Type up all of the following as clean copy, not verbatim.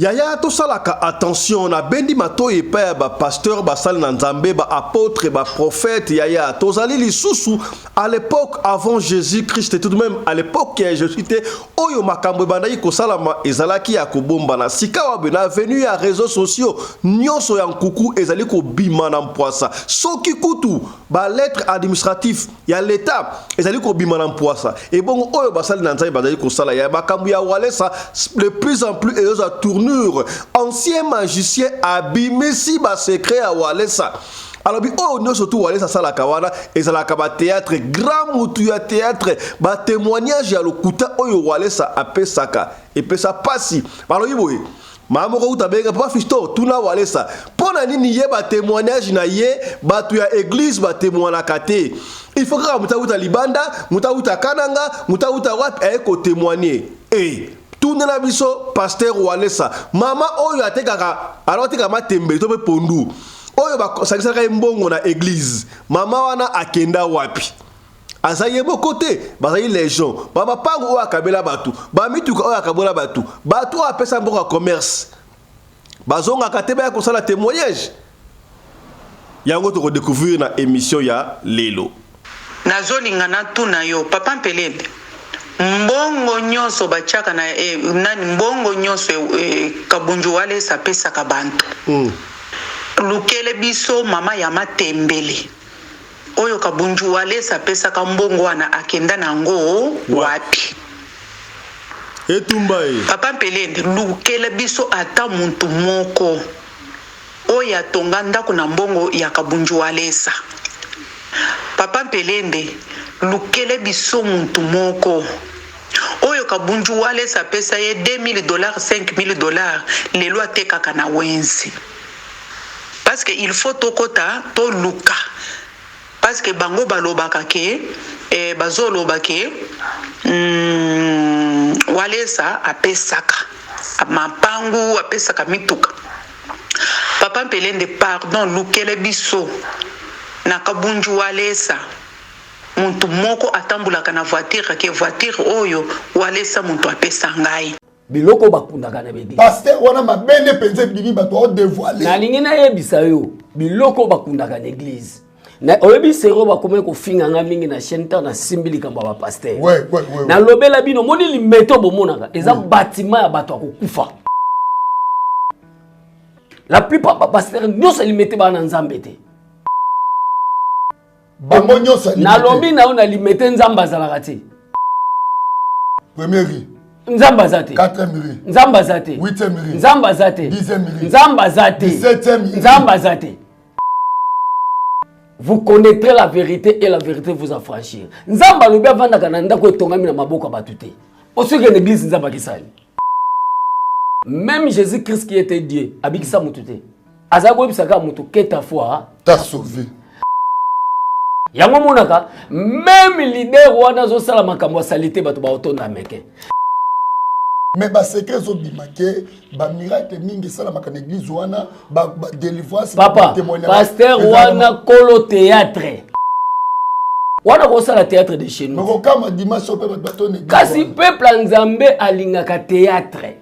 Yaya to salaka attention na bendi mato epa ba pasteur ba sal na nzambe ba apôtre ba prophète yaya to zali lisusu à l'époque avant Jésus-Christ et tout de même à l'époque que Jésus était oyo makambo bandaki ko salama ezalaki ya kobomba na sika wa bena venu ya réseaux sociaux nyonso ya nkuku ezali ko bima na mpoasa soki kutu ba lettre administratif ya l'état ezali ko bima na mpoasa et bon oyo ba sal na nzambe bandaki ko sala ya makambo ya walesa de plus en plus et à tourner ancien magicien abimesi ba secret à Walesa. Alors bi oh nous surtout Walesa sala kawana et sala kaba théâtre grand mutu ya théâtre ba témoignage ya lokuta oyo Walesa apesaka et pesa pasi. Alors yiboye mama ko utabenga papa fisto tuna Walesa pona nini ye ba témoignage na ye ba tu ya église ba témoignage kate. Il faut que mutauta libanda mutauta kananga mutauta wat e ko témoigner. Tout na biso pasteur Walesa mama oyo atekaka alors tika matembe to be pondu oyo ba sakisaka mbongo na église mama wana akenda wapi azaye bo côté bazayi les gens mama pango oyo akabela batu ba mituka oyo akabola batu batu apesa mboka commerce bazonga kateba ya kosala témoignage yango to découvrir na émission ya lelo nazolinga na tuna yo papa Mpelende mbongo nyonso bachaka na nani mbongo nyonso kabunju Walesa pesa kabantu lukele biso mama ya matembele oyo kabunju Walesa pesa ka mbongo wana akenda nango wapi etumba papa Mpelende lukele biso ata muntu moko oyo atonga ndako na mbongo ya kabunju Walesa papa Mpelende lukele biso muntu moko oyo kabunju Walesa pesa ye $2,000 $5,000 lelo atekaka na wenzi parce que il faut tokota to luka parce que bango balobaka ke bazoloba ke Walesa apesaka mapangu apesaka mituka papa Mpelende pardon lukele biso na kabunju Walesa muntu moko atambulaka na voiture ke voiture oyo Walesa muntu apesa ngai biloko bakundaka na bedi pasteur wana mabende penze bini bato o dévoiler na lingi na yebisa yo biloko bakundaka na église na oyebi sero bakome ko finga nga mingi na chaîne na simbili kamba ba pasteur ouais na lobela bino moni limeto bomonaka eza bâtiment ya bato akufa la plupart ba pasteur nyonso limete ba na nzambe te bango nyonso na lobi na ona limete nzamba zalaka te premier riz nzamba zate 4e riz nzamba zate 8e riz nzamba zate 10e riz nzamba zate 17e riz nzamba zate. Vous connaîtrez la vérité et la vérité vous affranchir. Nzamba lobi avanda kana ndako etongami na maboko batute. Aussi que l'église nzamba kisali. Même Jésus-Christ qui était Dieu, abikisa mutute. Azako bisaka mutu que ta foi t'a sauvé. Yango monaka même leader wana zo sala makambo salite bato ba otonda meke. Mais ba secret zo bimake ba miracle mingi sala makana église wana ba délivrance papa pasteur wana kolo théâtre wana ko sala théâtre de chez nous. Mais kama dimanche pe bato ne kasi peuple nzambe alingaka théâtre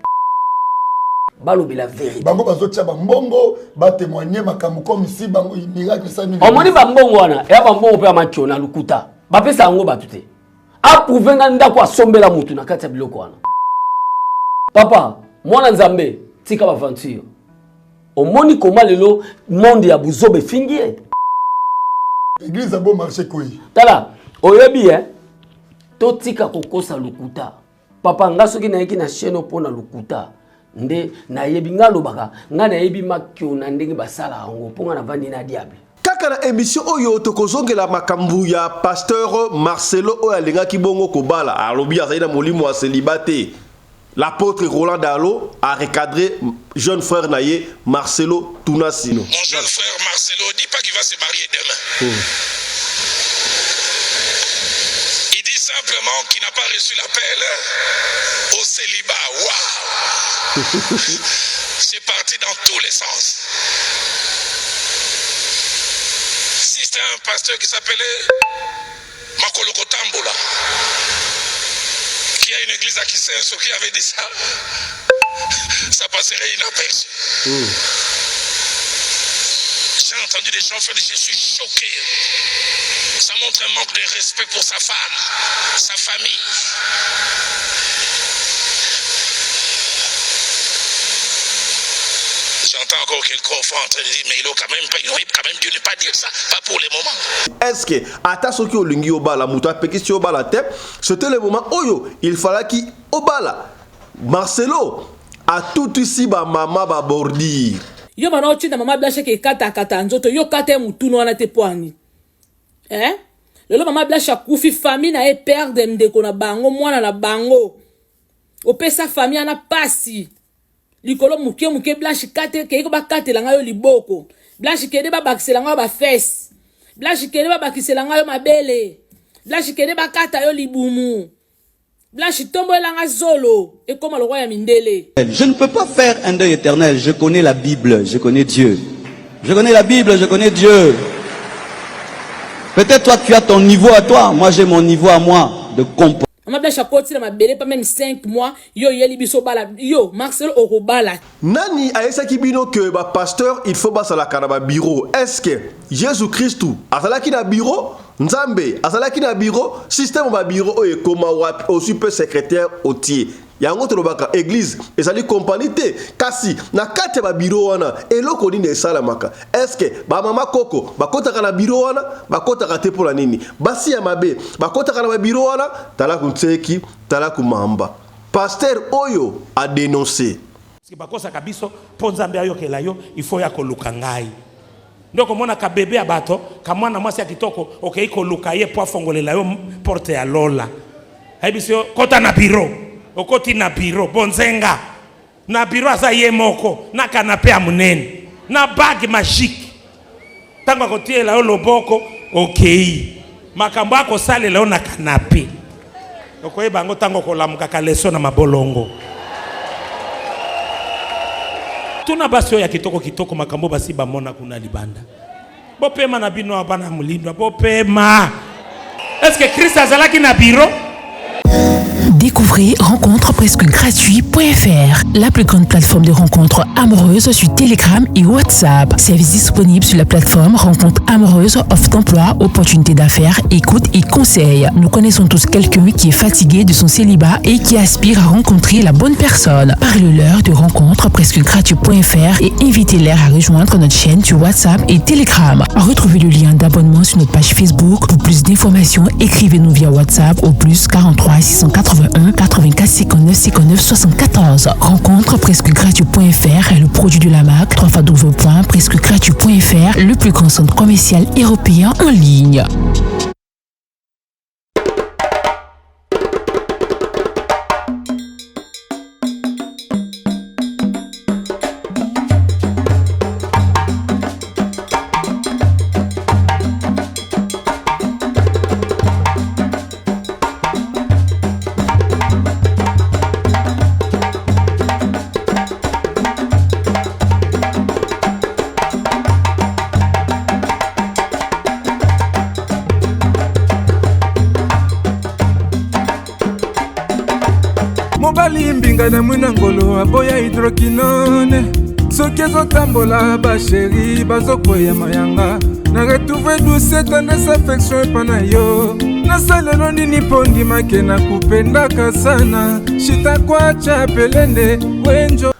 balobi la vérité bango bazotia bambongo ba témoigner makambo comme ici bango miracle ça mingi omoni bambongo wana ya bambongo pe amacho na lukuta bapesa yango batute approuver nga ndako asombela mutu na kati ya biloko wana papa mwana nzambe tika ba aventure omoni koma lelo monde ya buzobe fingie église a beau marché koi tala oyebi to tika kokosa lukuta papa nga soki na yeki na chaîne pona lukuta nde na yebi ngalobaka nga na yebi makyo na ndenge basala yango ponga na vandi na diable kaka na émission oyo tokozongela makambu ya pasteur Marcelo oyo alingaki bongo kobala alobi azali na molimo wa célibataire. L'apôtre Roland Dalo a recadré jeune frère Naye Marcelo Tunasino. Mon jeune frère Marcelo, dis pas qu'il va se marier demain. Il dit simplement qu'il n'a pas reçu l'appel au célibat. Waouh! C'est parti dans tous les sens. Si c'était un pasteur qui s'appelait Makolo Kotambola, qui a une église à Kisenso qui avait dit ça, ça passerait inaperçu. J'ai entendu des gens faire des... Je suis choqué. Ça montre un manque de respect pour sa femme, sa famille. J'entends encore quelqu'un au fond en train de dire, mais il aurait quand même dû ne pas dire ça, pas pour les moments. Est-ce que, attention qui olingi obala, mouta pekisi obala te, c'était le moment où il fallait qu'il obala. Marcelo a tout ici, ba maman, ba bordi. Yo bana ochi na mama blashe ke kata nzoto yo kata mutuno wana te poani. Lelo mama blashe kufi famille na e perdre ndeko na bango mwana na bango. Opesa famille na pasi. Likolo muke blashe kate ke ko ba kate la ngayo liboko. Blashe kede ba bakisela ngayo ba fesse. Blashe kede ba bakisela ngayo mabele. Blashe kede ba kata yo libumu. Je ne peux pas faire un deuil éternel. Je connais la Bible, je connais Dieu. Je connais la Bible, je connais Dieu. Peut-être toi tu as ton niveau à toi, moi j'ai mon niveau à moi de comprendre. Nani aesa kibino que ba pasteur il faut basa la kanaba bureau. Est-ce que Jésus-Christ azalaki na bureau? Nzambe azalaki na bureau, système ba bureau e koma wapi au super secrétaire otier. Yango tolobaka église ezali compagnie te kasi na kate ba bureau wana eloko nini esalamaka. Est-ce que ba mama koko bakotaka na bureau wana bakotaka te pour la nini basi ya mabe bakotaka na ba bureau wana tala kunseki tala kumamba. Pasteur Oyo a dénoncé. Parce que bakosa kabiso ponzambe ayokela yo il faut ya koluka ngai. Ndoko mona ka bébé abato ka mwana mwasi ya kitoko okay koluka ye po afongolela yo porte ya lola. Haibisio kota na bureau. Okoti na bureau bonzenga. Na bureau aza ye moko na canapé ya munene. Na bag magique. Tango kotiela yo loboko okay. Makambo ako salela yo na canapé. Okoye bango tango kolamuka ka leso na mabolongo. Tuna basi ya kitoko makambo basi bamona kuna libanda. Bopema na bino abana mulindwa bopema. Est-ce que Christ azalaki na bureau? Découvrez rencontrepresquegratuit.fr, la plus grande plateforme de rencontres amoureuses sur Telegram et WhatsApp. Service disponible sur la plateforme Rencontres amoureuses, offre d'emploi, opportunités d'affaires, écoute et conseils. Nous connaissons tous quelqu'un qui est fatigué de son célibat et qui aspire à rencontrer la bonne personne. Parlez-leur de rencontrepresquegratuit.fr et invitez-les à rejoindre notre chaîne sur WhatsApp et Telegram. Retrouvez le lien d'abonnement sur notre page Facebook. Pour plus d'informations, écrivez-nous via WhatsApp au plus 43 681 84 59 59 74. Rencontrepresquegratuit.fr est le produit de la marque www.presquegratuit.fr, le plus grand centre commercial européen en ligne. na mwina ngolo aboya hydroquinone soki ezotambola basheri bazokweya mayanga na retrouve douce tendresse affection epa na yo nasalelo nini mpo ndimake na kupendaka sana shitakwacha pelende wenjo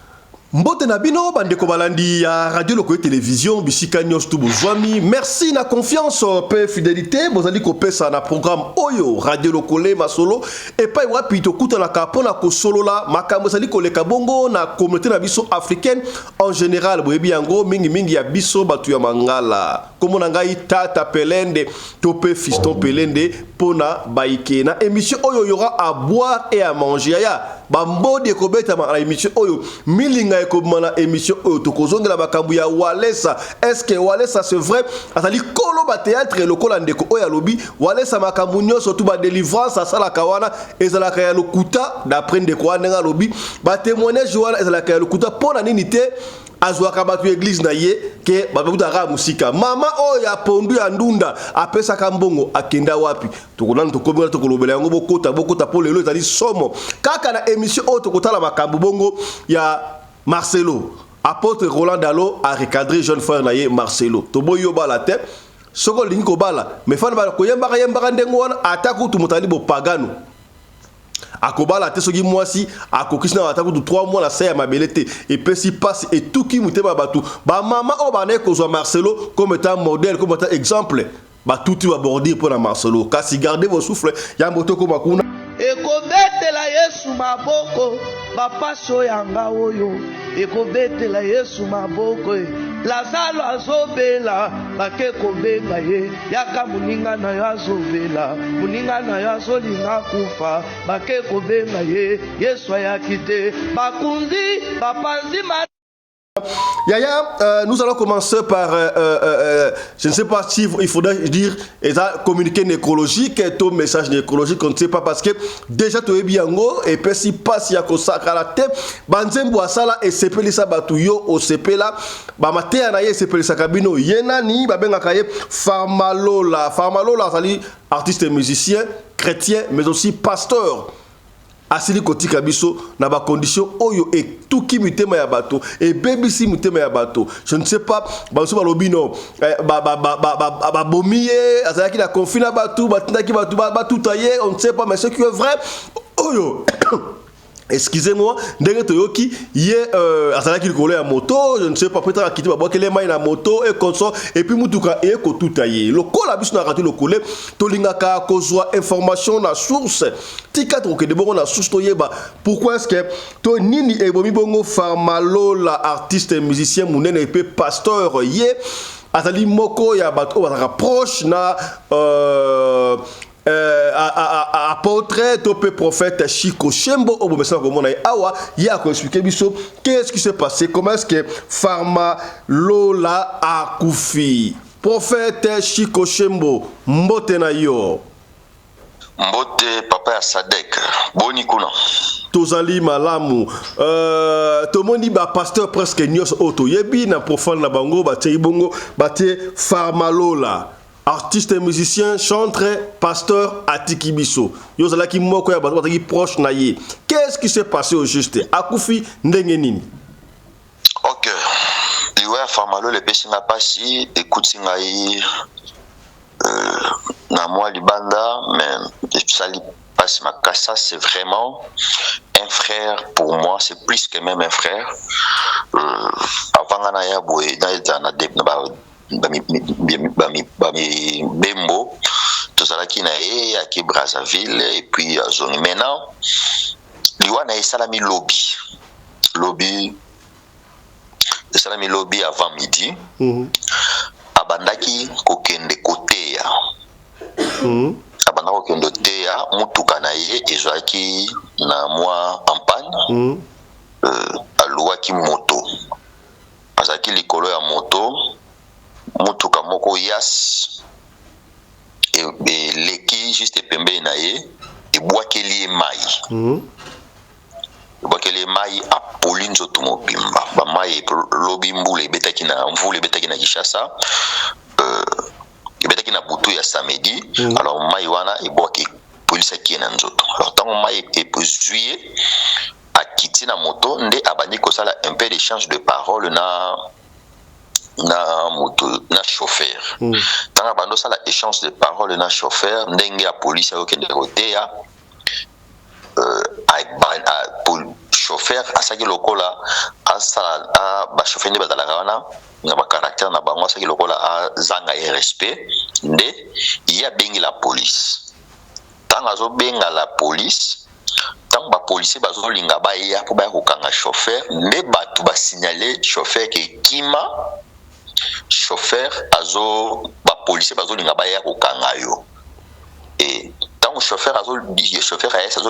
Mbote na bino bandeko balandi ya radio loko télévision bisika nyos tu bozwami. Merci na confiance pe fidélité bozali ko pesa na programme Oyo radio lokole masolo et pa wapi to kuta na kapona ko solo la makambo zali ko leka bongo na communauté na biso africaine en général boyebi yango mingi ya biso batu ya mangala comme na ngai tata pelende to pe fiston pelende pona baike na émission Oyo yora à boire et à manger ya bambodi ko beta ma émission Oyo milinga na émission tokozongela makambu ya Walesa. Est-ce que Walesa c'est vrai azali kolo ba théâtre lokola ndeko oya lobi Walesa makambu nyonso tu ba délivrance asala kawana ezalaka ya lokuta d'après ndeko wana lobi ba témoignage wana ezalaka ya lokuta pona nini te azwaka bato église na ye ke babutaka musika mama oyo apondu ya ndunda apesaka mbongo akenda wapi tokolana tokomela tokolobela yango bokota po lelo ezali somo kaka na émission oyo tokotala makambo bongo ya Marcelo apôtre Roland Dalo a recadré jeune frère na ye Marcelo toboyo bala te soko lingi ko bala mais fana ba ko yembaka ndengo wana atako tu motali bo pagano akobala te soki mwasi akokisina atako tu 3 mois la saya mabelete et puis si passe et tout qui muteba batu ba mama o ba ne ko zo Marcelo comme étant modèle comme étant exemple ba tout va bordir pour la Marcelo kasi gardez vos souffles ya moto ko makuna ekobetela Yesu maboko bapaso yanga oyo ekobetela Yesu maboko Lazalo azobela bake kobenga ye yaka muninga na yo azobela muninga na yo azolinga kufa bake kobenga ye Yesu ayakite bakunzi bapanzi Yaya, nous allons commencer par, je ne sais pas si il faudrait dire, communiqué nécrologique, ton message nécrologique, on ne sait pas parce que déjà tu es bien et puis si passe ya kosaka la tête, banzembo asala et sepeli sa batuyo au sepela, ba maté na ye sepeli sa kabino yena ni ba benga kaye Farmalola sali artiste et musicien, chrétien mais aussi pasteur. Asili kotika biso na ba condition oyo et tout qui mutema ya bato et baby si mutema ya bato je ne sais pas ba so ba lobino ba bomiye azaki na confina bato batindaki bato ba tout tailler on ne sait pas mais ce qui est vrai oyo excusez-moi ndenge toyoki ye azalaki likolo ya moto je ne sais pas peut-être akiti babwakele mai na moto et consort et puis mutuka e ko tutaye lokola biso na rati lokole tolingaka kozwa information na source tika to ke de bongo na source toyeba pourquoi est-ce que to nini ebomi bongo Farmalola artiste et musicien munene et puis pasteur ye azali moko ya bato bazaka proche na apôtre topé prophète Chico Shembo au bomesa komona awa ya ko expliquer biso qu'est-ce qui s'est passé comment est-ce que Farmalola a kufi prophète Chico Shembo mbote na yo mbote papa ya Sadek boni kuna tozali malamu tomoni ba pasteur presque nyos auto yebi na profane na bango ba bongo ba Farmalola artiste et musicien, chanteur, pasteur, Atiki Biso. Yozalaki moko ya bataki proche na ye. Qu'est-ce qui s'est passé au juste? Akufi ndenge nini? Ok. Liwa Farmalola le pesi na pasi écoute ngai na moi libanda mais sali passe ma kassa c'est vraiment un frère pour moi, c'est plus que même un frère. Avant na ya boye na bembo tozalaki na ye aki Brazzaville et puis zone maintenant liwana esalami lobby esalami lobby avant midi abandaki kokende koteya abandaki kokende teya mutuka na ye ezwaki na mwa campagne aluwaki moto azalaki likolo ya moto mutuka moko yas et leki juste pembe na ye ebwakeli mai ebwakeli mai apoli nzoto mobimba ba mai lobi mbula ebetaki na mvula ebetaki na Kinshasa ebetaki na butu ya samedi alors mai wana ebwaki polisaki na nzoto alors tango mai epozuye akiti na moto nde abandi kosala un peu d'échange de parole na chauffeur. Tanga bando ça la échange de paroles na chauffeur ndenge ya police au kende koteya chauffeur asaki lokola asala ba chauffeur ndeba dala wana na ba caractère na bango asaki lokola zanga et respect nde ya bengi la police. Tanga zo benga la police tant ba policier bazo linga ba ya po ba ko kanga chauffeur nde batu ba signaler chauffeur ke kima chauffeur azo ba policier bazo linga ba ya ko kanga yo et tant chauffeur azo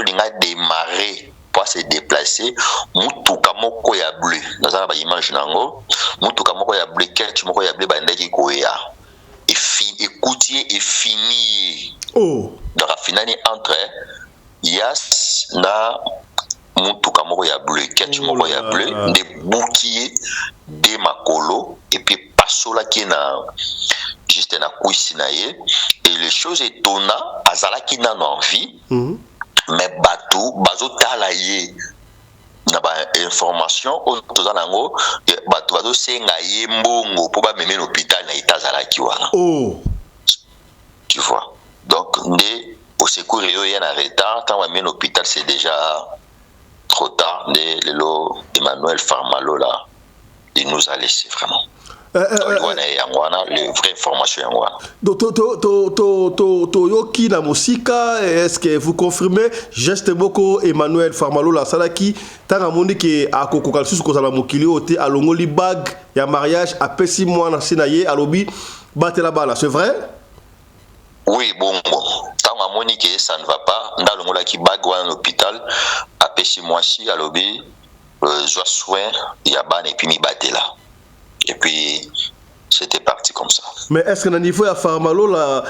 linga démarrer pour se déplacer mutuka moko ya bleu nazala ba image nango mutuka moko ya bleu ketch moko ya bleu ba ndaki ko ya écoutier et fini donc finani entre Yas na mutuka moko ya bleu ketch moko ya bleu nde bukiye de makolo et puis pasolaki na juste na kuisi na ye et les choses étonnant azalaki nano en vie mais bato bazotala ye na ba information o toza nango bato bazosenga ye mbongo po bameme na hôpital na ita azalaki wana tu vois donc nde au secours yo ya na retard quand bameme na hôpital c'est déjà trop tard nde lelo Emmanuel Farmalo là il nous a laissé vraiment le vraie information Toyoki na musika, est-ce que vous confirmez geste boko Emmanuel Farmalo la salaki tanga mondi ke akoko kalsusu ko sala mokili ote alongoli bag ya mariage a pesi mwana sinaye alobi batela bala, c'est vrai? Oui, bon, tanga mondi ke ça ne va pas ndalongola ki bag wa l'hôpital a pesi mwasi alobi joie soin ya ban et puis mi batela. Et puis, c'était parti comme ça. Mais est-ce que, au niveau de Farmalo, là,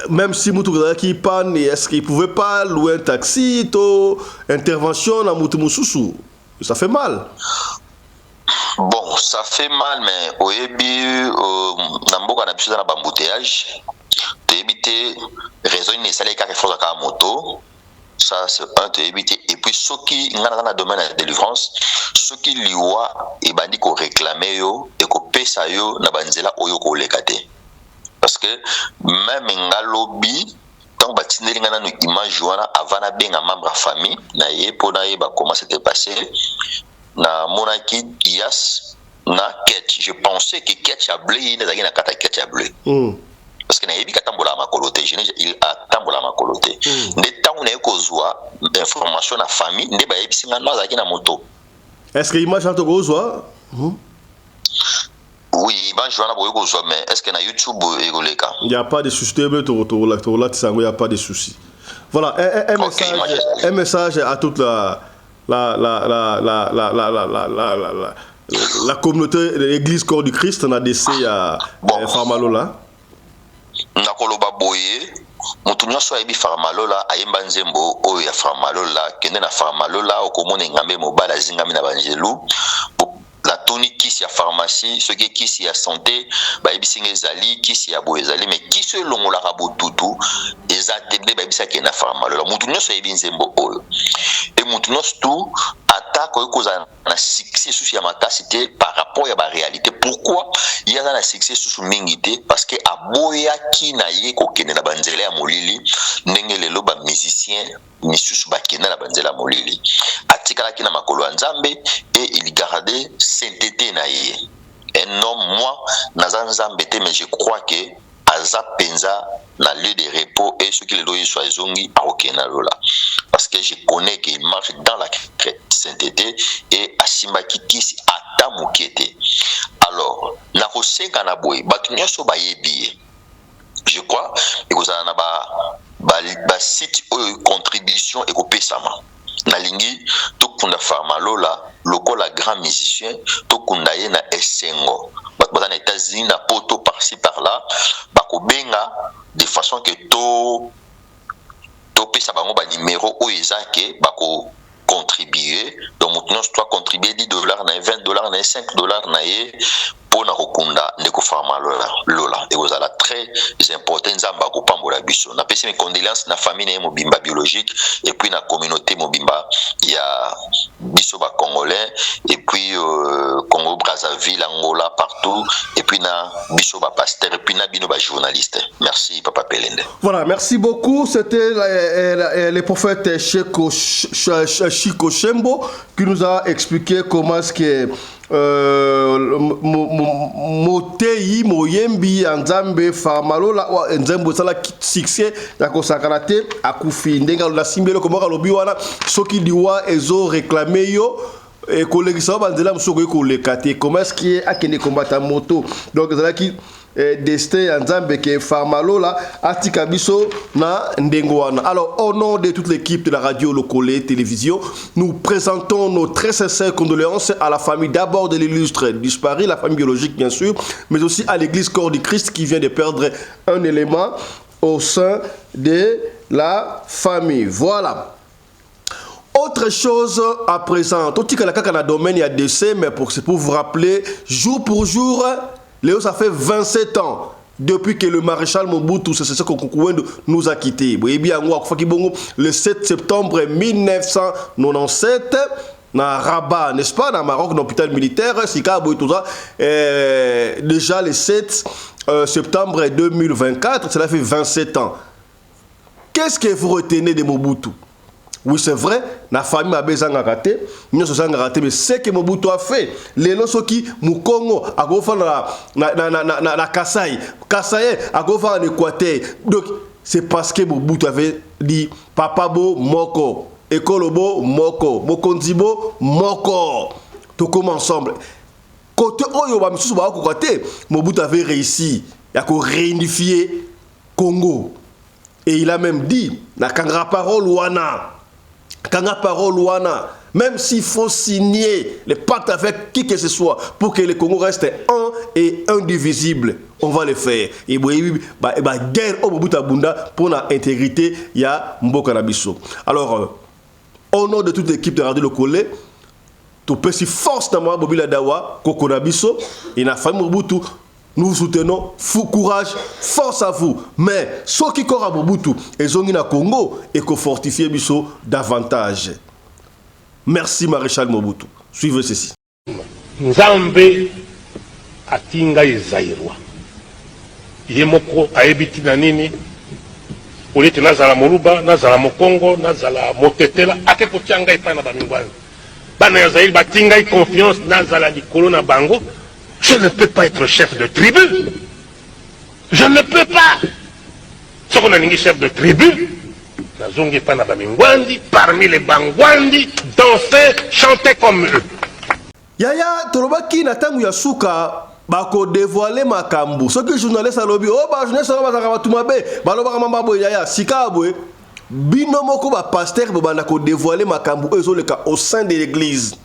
même si Moutou qui panne, est-ce qu'il ne pouvait pas louer un taxi, intervention dans Moutou Moussoussou? Ça fait mal. Bon, ça fait mal, mais au début, on a besoin d'un embouteillage. Tu évites, raison, il y a quelque chose à la moto. Ça, c'est un de éviter. Et puis, ceux qui, dans le domaine de la délivrance, ceux qui liwa et bandi ko réclamer yo et ko pesa yo na banzela oyo ko lekate. Parce que même ngalobi tant batineli ngana no image wana avana benga membre de famille na ye pona ye ba comment c'était passé na monaki Yas na Ketch. Je pensais que Ketch a blé na kata Ketch a blé. Parce que nayebi katambola makolote il atambola makolote nde tangu na ekozwa information na famille nde bayebi singa no azaki na moto. Est-ce que image en tokozwa? Oui, image wana boye kozwa, mais est-ce que na YouTube egoleka? Il y a pas de souci, il y a pas de souci. Voilà, un message à toute la communauté de l'église Corps du Christ na DC à Farmalo là. Nakoloba boye mutu nyonso ayebi Farmalo la ayemba nzembo oyo ya Farmalo la kende na Farmalo la okomona ngambe mobala zingami na banjelu la toni kisi ya pharmacie ce qui kisi ya santé bayebi singa ezali kisi ya boye ezali mais kisi elongolaka botutu eza tebe bayebi saki na Farmalo la mutu nyonso ayebi nzembo oyo et mutu nyonso tu attaque okoza na succès sous ya makasité par rapport à la réalité. Pourquoi il y a un succès sous mingité? Parce que aboya ki na ye ko kende na banzela ya molili ndenge lelo ba musicien misusu ba kende na banzela molili atikala ki na makolo nzambe et il gardait sainteté na ye. Un homme moi naza nzambe te mais je crois que aza penza na lieu de repos et ce qui le doit soit zongi a okena lola parce que je connais qu'il marche dans la sainteté et asimba kisi ata mukete. Alors na kosenga na boy batu nyoso bayebi je crois et que ça na ba site contribution et ko pesama na lingi to kunda Farmalo la lokola grand musicien to kunda ye na Esengo batu na États-Unis na poto par-ci par-là bakobenga de façon que to pesa bango ba numéro o ezake bako contribuer donc maintenant tu dois contribuer $10 na $20 na $5 na ye pour na kokunda ndeko Farmalo lola et vous ala très important nzamba ko pambola biso na pesi mes condoléances na famille na mobimba biologique et puis na communauté mobimba ya biso ba congolais et puis Congo Brazzaville Angola partout et puis na biso ba pasteur et puis na bino ba journaliste. Merci Papa Pelende. Voilà, merci beaucoup. C'était le prophète Chico Shembo qui nous a expliqué comment est-ce que motei moyembi nzambe Farmalo la nzambe sala succès ya kosakarate akufi ndenga la simbelo komoka lobi wana soki liwa ezo réclamer yo et kolekisa banzela msoko ko lekate comment est-ce qui est akende combattre moto donc zala ki destin nzambe ke Farmalo la atika biso na ndengo wana. Alors au nom de toute l'équipe de la radio locale télévision, nous présentons nos très sincères condoléances à la famille d'abord de l'illustre disparu, la famille biologique bien sûr, mais aussi à l'église Corps du Christ qui vient de perdre un élément au sein de la famille. Voilà. Autre chose à présent, tout ce qui est dans le domaine, il y a décès, mais pour vous rappeler, jour pour jour, Léo, ça fait 27 ans depuis que le maréchal Mobutu, c'est ce qu'on nous a quittés. Le 7 septembre 1997, na Rabat, n'est-ce pas, dans Maroc, dans l'hôpital militaire, déjà le 7 septembre 2024, cela fait 27 ans. Qu'est-ce que vous retenez de Mobutu? Oui, c'est vrai, la famille m'a besoin de rater, mais ce que Mobutu a fait, les gens qui Mukongo a fait la Kasaï, Kasaï a fait en Équateur. Donc, c'est parce que Mobutu avait dit Papa Bo Moko, Ekolobo Moko, Mokonzibo Moko. Tout comme ensemble. Côté Oyo, Mobutu avait réussi à réunifier Congo. Et il a même dit, la Kanga parole Wana, même s'il faut signer le pacte avec qui que ce soit pour que le Congo reste un et indivisible, on va le faire. Et guerre au Mobutu Abunda pour l'intégrité, il y a Mboka Nabiso. Alors, au nom de toute l'équipe de Radio Le Collet, tout petit force dans moi, Bobila Dawa, Koko Nabiso, et la famille Mobutu. Nous vous soutenons, courage, force à vous. Mais ceux qui courent à Mobutu et Zongi na Congo et qu'on fortifie Bisso davantage. Merci Maréchal Mobutu. Suivez ceci. Nzambe atinga Zairwa. Yemoko aebiti na nini? Olete nazala Moluba, nazala Mokongo, nazala Motetela, ake potianga ipana bamingwana. Bana ya Zaire batinga confiance nazala likolo na bango. Je ne peux pas être chef de tribu. Je ne peux pas. Ce qu'on a dit chef de tribu, parmi les Bangwandi, danser, chanter comme eux. Yaya, Tolobaki Natangu Yasuka, bako dévoiler makambu. Ce que journaliste a lobby, oh, bah, journaliste a lobby, baloba mamabo Yaya, Sikabwe, binomoko ba pasteur, bako dévoiler makambu, au sein de l'église.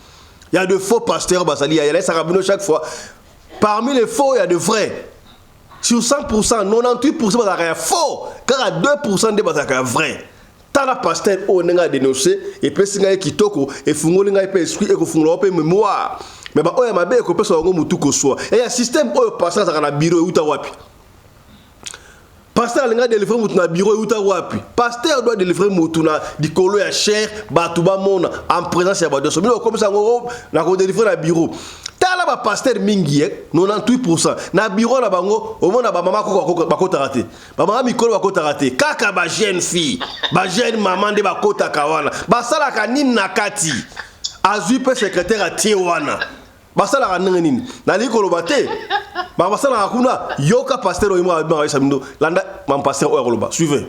Il y a de faux pasteurs, Basali, il y a les sarabino chaque fois. Parmi les faux, il y a de vrais. Sur 100%, 98% c'est faux. Car à 2% de c'est vrai. Tant la pasteur on a dénoncé et puis c'est qui toko et fungoli ngai pe esprit et ko fungola pe mémoire. Mais ba oya mabe ko peso ngo mutu ko so. Et un système oyo pasteur ça na bureau uta wapi. Pasteur alinga délivrer mutu na bureau uta wapi. Pasteur doit délivrer mutu na dikolo ya cher batuba mona en présence ya badoso. Mais comme ça ngo na ko délivrer na bureau. Tala ba pasteur mingi 98% na bureau na bango au mona ba mama ko bakota raté ba mama mikolo bakota raté kaka ba jeune fille ba jeune maman de bakota kawana ba sala ka nini na kati azui pe secrétaire a Tiwana ba sala ka nini na likolo baté ba sala ka kuna yoka pasteur o ima ba samindo landa mam pasteur o koloba suivez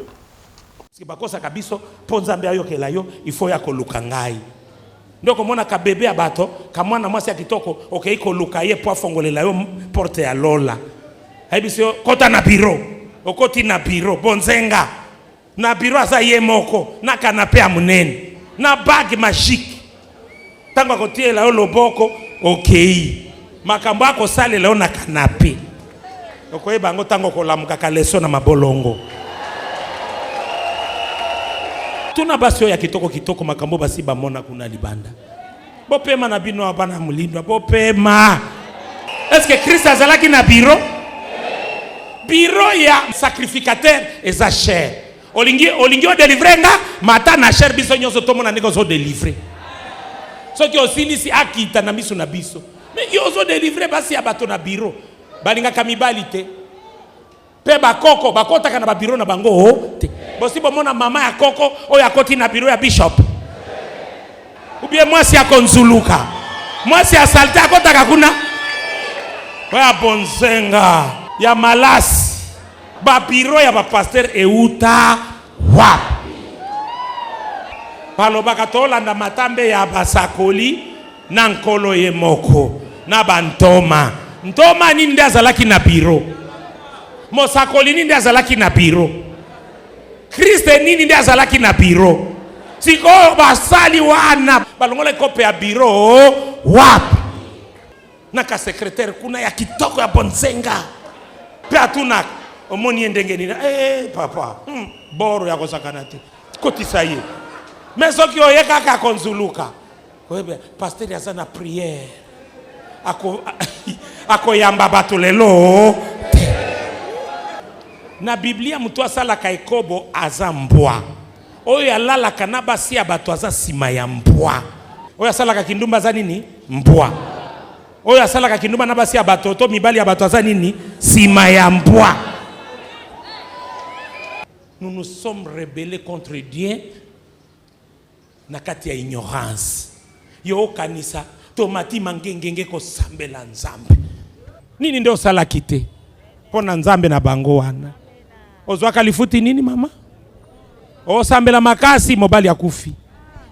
parce que bakosa kabiso ponzambe ayo kelayo il faut ya koluka ngai. Donc mona ka bébé abato kamwana mwasi akitoko okay ko luka ye po fongolela yo porte ya lola haibisio kota na biro okoti na biro bonzenga na biro asa ye moko na kanape amunene na bag magique tango kotiela yo loboko okay makambo ako sale leo na kanape okoye bango tango kolamuka ka leso na mabolongo tuna basio ya kitoko makambo basi bamona kuna libanda bopema na bino abana mulindwa bopema. Est-ce que Christ azalaki na biro ya sacrificateur eza cher olingi o délivrer nga mata na cher biso nyoso tomona ndeko zo délivrer soki osilisi akita na miso na biso mais yo zo délivrer basi ya bato na biro balinga kamibalité pe bakoko bakotaka na ba biro na bango te bosi bomona mama ya koko oyo akoti na biro ya bishop ou bien mwasi ya konzuluka mwasi ya salte akotaka kuna ya bonzenga ya malasi ba biro ya ba pasteur euta wap balobaka tolanda matambe ya basakoli na nkolo ye moko na bantoma ntoma nini nde azalaki na biro mosakoli nini nde azalaki na biro Kriste nini nde azalaki na biro siko basali wana balongola kope ya biro wapi na ka secrétaire kuna ya kitoko ya bonzenga pe atuna omoni ndenge nini papa boro ya kosakana te kotisa ye Mais ceux qui ont eu kaka konzuluka. Oui, pasteur yaza na prière. Ako yamba bato lelo. Na Biblia mutu asalaka ekobo aza mbwa. Oyo alalaka na basi ya bato aza sima ya mbwa. Oyo asalaka kindumba aza nini? Mbwa. Oyo asalaka kindumba na basi ya bato to mibali ya bato aza nini? Sima ya mbwa. Nous nous sommes rebellés contre Dieu na kati ya ignorance. Yo kanisa tomati mangengenge ko sambela nzambe. Nini ndio sala kite? Pona nzambe na bango wana. Ozwa kalifuti nini mama? O sambela makasi mobali akufi.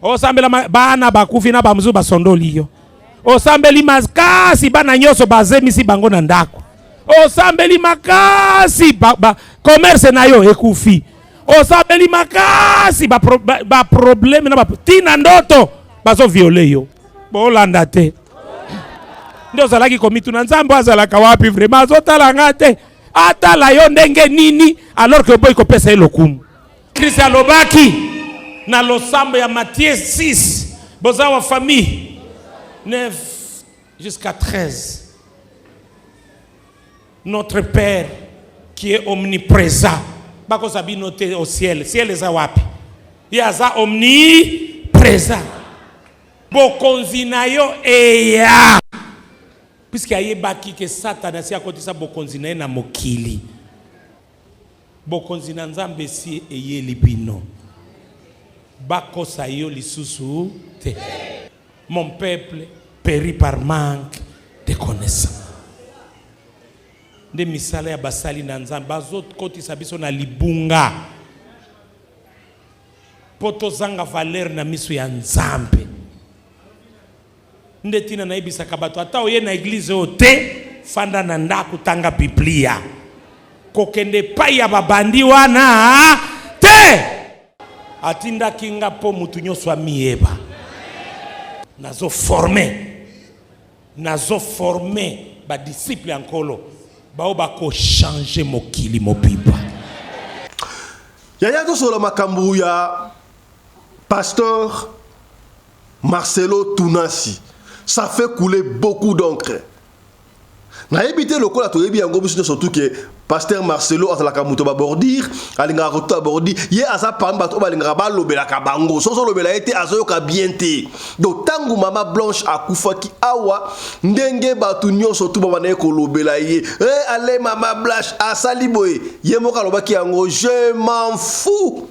O sambela bana bakufi na bamzu basondoli yo. O sambeli makasi bana nyoso bazemisi bango na ndako. O sambeli makasi commerce na yo ekufi. O sambeli makasi ba problème na ba tina ndoto bazo violer yo. Bolanda te. Ndio zalaki komitu na nzambe azalaka wapi vraiment azotala ngate. Atala yo ndenge nini alors que boy kopesa elokumu. Christ alobaki na losambo ya Matthieu 6 boza wa famille 9 jusqu'à 13. Notre Père qui est omniprésent. Bako sabi noter au ciel. Ciel eza wapi? Yaza omniprésent. Bokonzi na yo eya. Puisque ayebaki ke Satan asi akotisa bokonzi na ye na mokili. Bokonzi na nzambe si eyeli bino. Bakosa yo lisusu te. Mon peuple périt par manque de connaissance. Nde misala ya basali na nzambe bazot kotisa biso na libunga. Poto zanga valeur na miso ya nzambe. Nde tina na ibisaka bato ata oye na église ote fanda na ndako tanga Biblia. Kokende pai ya babandi wana te. Atinda kinga po mutu nyonso amieba. Nazo former ba disciple ankolo. Bao bako changer mokili mobimba. Yaya to solo makambu ya pasteur Marcelo Tunasi. Ça fait couler beaucoup d'encre. Na évité le cola to yebi yango biso surtout que pasteur Marcelo azalaka muto ba bordir alinga roto bordir ye aza pamba to balinga ba lobela ka bango so lobela été azoyoka bien te. Donc tangu mama Blanche akufaki awa ndenge batu nyonso to ba na ko lobela ye allez mama Blanche asali boye ye moka lobaki yango je m'en fous.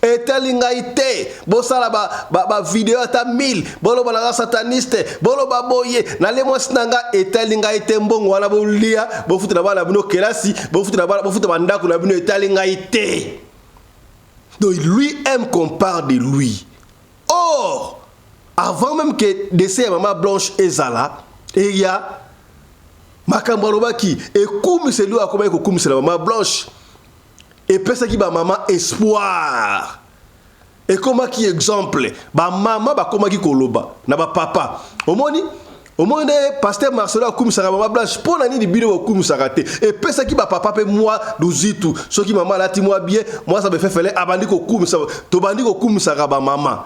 Et telingaite bosala ba vidéo ata 1000 bolo balanga sataniste bolo baboye na le mwasi nanga etelingaite mbongo wana bolia bofuta na bana bino kelasi bofuta bandako na bino etelingaite. Donc lui aime qu'on parle de lui. Or avant même que décès maman Blanche ezala et il y a makambo lobaki et comme c'est lui a comment ko comme c'est la maman Blanche. Et puis ça qui ba maman espoir. Et comment qui exemple ba maman ba comment qui koloba na ba papa. Omoni pasteur Marcelo akum sara maman Blanche pour nani di bino akum sarate. Et puis ça qui ba papa pe moi dozitu. Ce qui maman lati moi bien, moi ça me fait faire abandi ko kum sara. To bandi ko kum sara ba maman.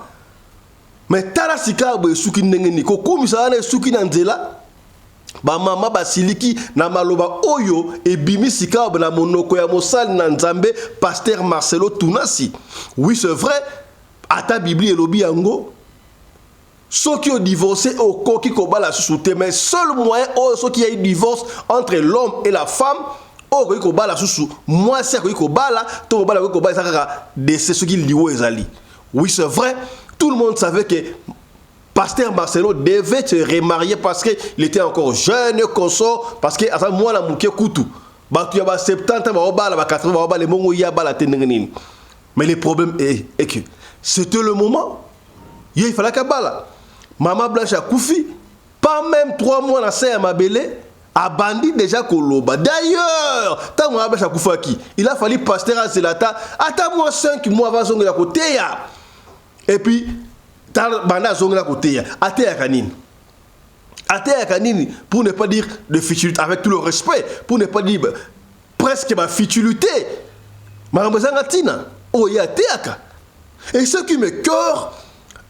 Mais tala sika bo suki ndenge ni ko kum sara na suki na nzela. Ba mama basiliki na maloba oyo ebimi sika na monoko ya mosali na nzambe pasteur Marcelo Tunasi. Oui, c'est vrai, ata Bibli elobi yango ceux qui ont divorcé au koki kobala sous mais seul moyen ceux qui a eu divorce entre l'homme et la femme au koki kobala sous moi c'est koki kobala to kobala koki kobala ça décès ceux qui liwo ezali. Oui, c'est vrai, tout le monde savait que pasteur Marcelo devait se remarier parce qu'il était encore jeune, consort, parce que à moi la mouké koutou. Batu ya ba 70 ba obala ba 80 ba obala mongo ya ba la tenengeni. Mais le problème est que c'était le moment. Il fallait qu'à bala. Maman Blanche a koufi, pas même 3 mois na sa mabele a bandi déjà koloba. D'ailleurs, tant Maman Blanche a koufaki, il a fallu pasteur à Zelata, attends moi 5 mois avant son la côté. Et puis banda zonga côté atea kanini pour ne pas dire de futilité, avec tout le respect, pour ne pas dire presque ma futilité. Marambazanga tina oya teaka. Et ce qui me cœur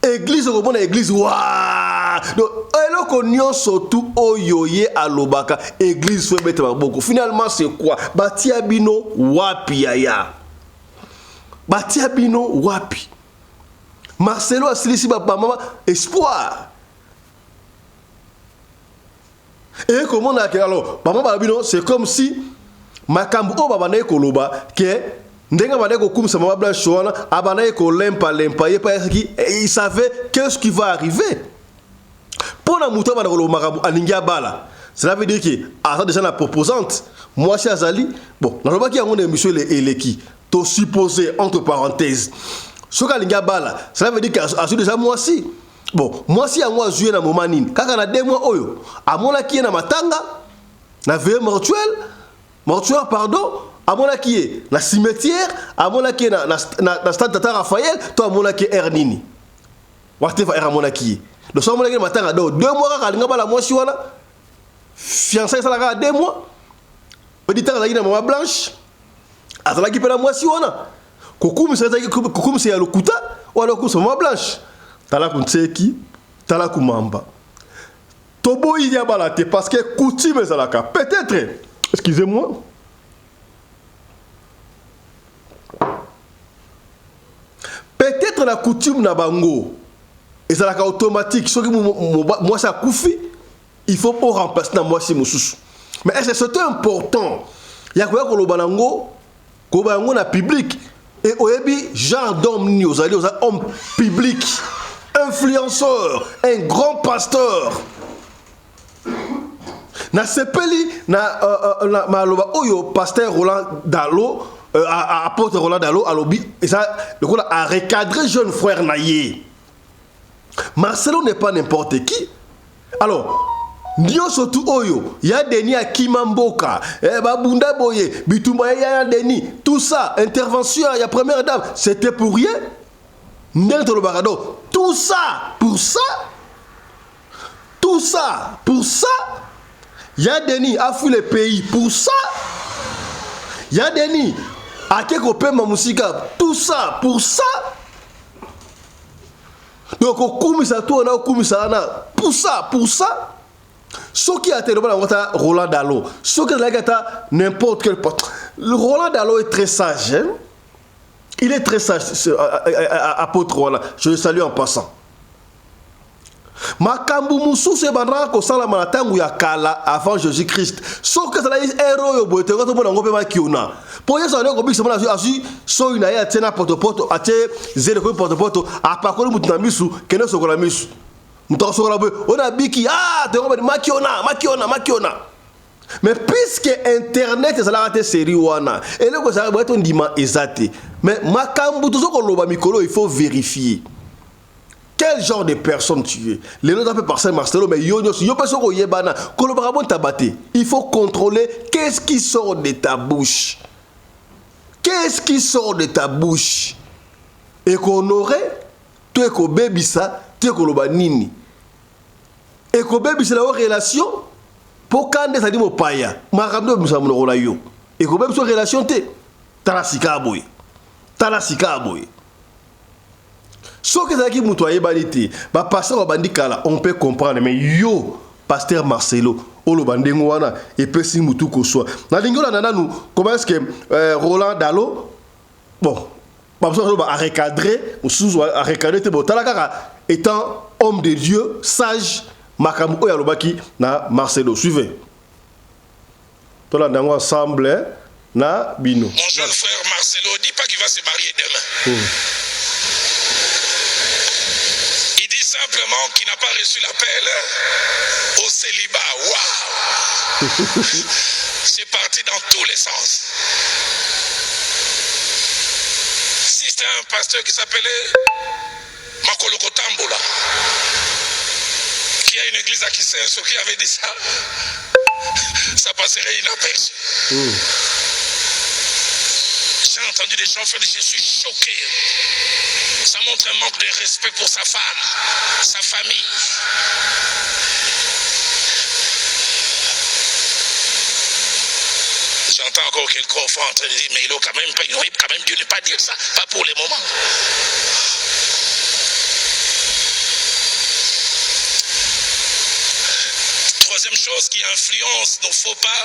église komona église wa donc eloko nyonso tu oyo ye alobaka église so ebete maboko finalement c'est quoi batia bino wapi yaya batia bino wapi Marcelo asilisi ba mama espoir et comment on a alors maman babino c'est comme si makambo o baba na koloba ke ndenga bana ko kumisa mama blanche wana abana ko lempa ye pa qui il savait qu'est-ce qui va arriver pour la muto bana ko marabu alingia bala cela veut dire que avant déjà la proposante moi chez Azali bon na roba ki yango na émission eleki to supposé entre parenthèses soka alingia bala cela veut dire que azu déjà moi si bon moi si yango azué na moment nini kaka na 2 mois oyo amona ki na matanga na veille mortuaire pardon amona ki na cimetière amona ki na stade Tata Raphaël to amona ki ernini wate fa amona ki donc so amona ki matanga do 2 mois kaka linga bala mwasi wana fiançailles ça la 2 mois auditeur la na mama blanche azala ki pela mwasi wana kokumisa ya lokuta wala kokumisa mama blanche tala kuntseki tala kumamba tobo il y a balate parce que coutume ezalaka peut-être excusez-moi peut-être la coutume na bango ezalaka automatique soki moi ça koufi il faut pas remplacer na moi si mususu mais est-ce que c'est important ya ko koloba nango ko bango na public et oyebi genre d'homme ni ozali homme public influenceur un grand pasteur na sepeli na maloba oyo pasteur Roland Dalo apôtre Roland Dalo alobi et ça le coup a recadré jeune frère naye Marcelo n'est pas n'importe qui alors ndio surtout oyo ya Denis Akimamboka babunda boye bitumba ya Denis tout ça intervention ya première dame c'était pour rien Ndento le barado tout ça pour ça ya Denis a fui le pays pour ça ya Denis a quelque peu ma musique tout ça pour ça donc okumisa to na okumisa na pour ça ce qui a été Roland Dalo ce qui a n'importe quel pote le Roland Dalo est très sage hein? Il est très sage apôtre Roland je le salue en passant makambu mususu ebandaka kosala na ntango ya kala avant Jésus-Christ soki ezalaki héros oyo boye teko tomona yango mpe makiona mpo yesu ali kobikisa mona azwi soki na ye atie na potopoto atie zele koyi potopoto apakoli mutu na misu kende sokola misu mutu akosokola boye oyo abiki tengo bani makiona mais puisque internet ezalaka te série wana eloko ezalaka boye to ndima eza te mais makambu tozokoloba mikolo il faut vérifier quel genre de personne tu es. Les autres appellent par Saint Marcelo, mais il faut contrôler qu'est-ce qui sort de ta bouche. Qu'est-ce qui sort de ta bouche? Et qu'on aurait, tu es qu'on baby ça, tu es qu'on le banini. Et qu'on baby c'est la relation pour quand ça dit mon paya. Ma ramdo nous sommes le yo. Et qu'on baby sur relation te. Talasika boy. Ce que ça qui moutoye banité, bah pasteur au bandikala, on peut comprendre mais yo pasteur Marcelo, olo bandengo wana et peut si moutou ko soit. Na lingola nana nous comment est-ce que Roland Dalo bon, pasteur a recadré, a recadré te bon talaka étant homme de Dieu, sage, makambo oya lobaki na Marcelo. Suivez. Tout là dans ensemble na bino. Mon jeune frère Marcelo, dis pas qu'il va se marier demain. Simplement qui n'a pas reçu l'appel au célibat. Waouh! C'est parti dans tous les sens. Si c'était un pasteur qui s'appelait Makoloko Tambola, qui a une église à Kisenso, qui avait dit ça, ça passerait inaperçu. J'ai entendu des gens faire des je suis choqué. Ça montre un manque de respect pour sa femme, sa famille. J'entends encore quelques enfants en train de dire, mais il aurait quand même dû ne pas dire ça, pas pour le moment. deuxième chose qui influence nos faux pas,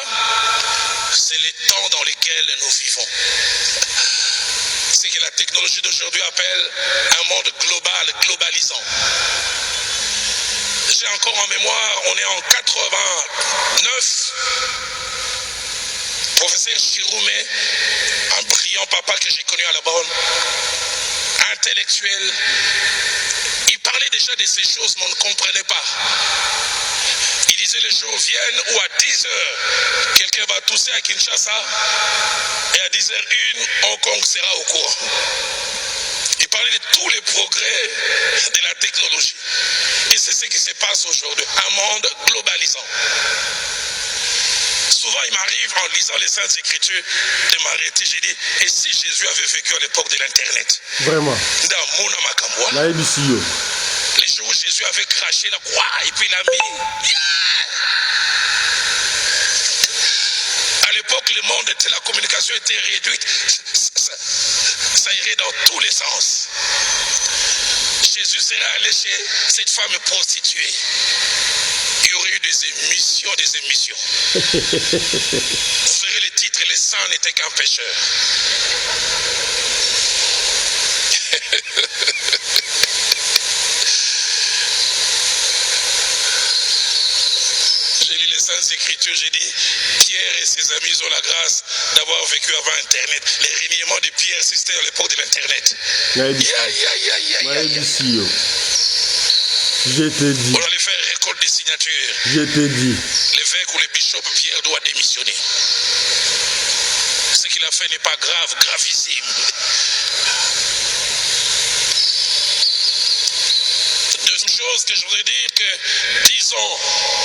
c'est les temps dans lesquels nous vivons. C'est que la technologie d'aujourd'hui appelle un monde global, globalisant. J'ai encore en mémoire, on est en 89. Professeur Chiroumé, un brillant papa que j'ai connu à la Bonne, intellectuel, il parlait déjà de ces choses, mais on ne comprenait pas. Il disait les jours viennent où à 10h, quelqu'un va tousser à Kinshasa et à 10h01, Hong Kong sera au courant. Il parlait de tous les progrès de la technologie. Et c'est ce qui se passe aujourd'hui, un monde globalisant. Souvent, il m'arrive en lisant les Saintes Écritures de m'arrêter. J'ai dit, et si Jésus avait vécu à l'époque de l'Internet? Vraiment. Les jours où Jésus avait craché la croix et puis l'a mis. À l'époque, le monde était, la communication était réduite. Ça irait dans tous les sens. Jésus serait allé chez cette femme prostituée. Il y aurait eu des émissions. Vous verrez les titres, les saints n'étaient qu'un pécheur. J'ai lu les Saintes Écritures, j'ai dit, Pierre et ses amis ont la grâce d'avoir vécu avant Internet. Les reniements de Pierre, c'était à l'époque de l'Internet. Je t'ai dit. On allait faire récolte des signatures. Je t'ai dit. L'évêque ou le bishop Pierre doit démissionner. Ce qu'il a fait n'est pas grave, gravissime. Deuxième chose que je voudrais dire, que 10 ans,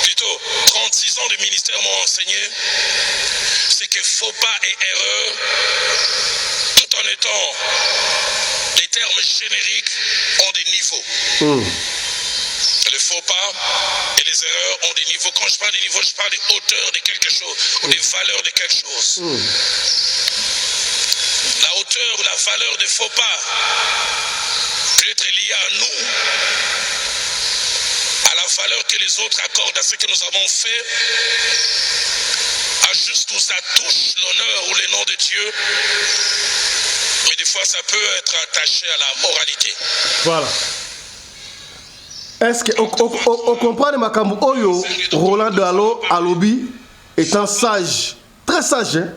plutôt 36 ans de ministère m'ont enseigné, c'est que faux pas et erreur, tout en étant des termes génériques, ont des niveaux. Les faux pas et les erreurs ont des niveaux. Quand je parle des niveaux, je parle des hauteurs de quelque chose ou des valeurs de quelque chose. La hauteur ou la valeur des faux pas peut être liée à nous, à la valeur que les autres accordent à ce que nous avons fait, à juste où ça touche l'honneur ou le nom de Dieu. Mais des fois, ça peut être attaché à la moralité. Voilà. Est-ce que on comprend Makambu Oyo, Roland Dalo, Alobi, étant sage, très sage, hein?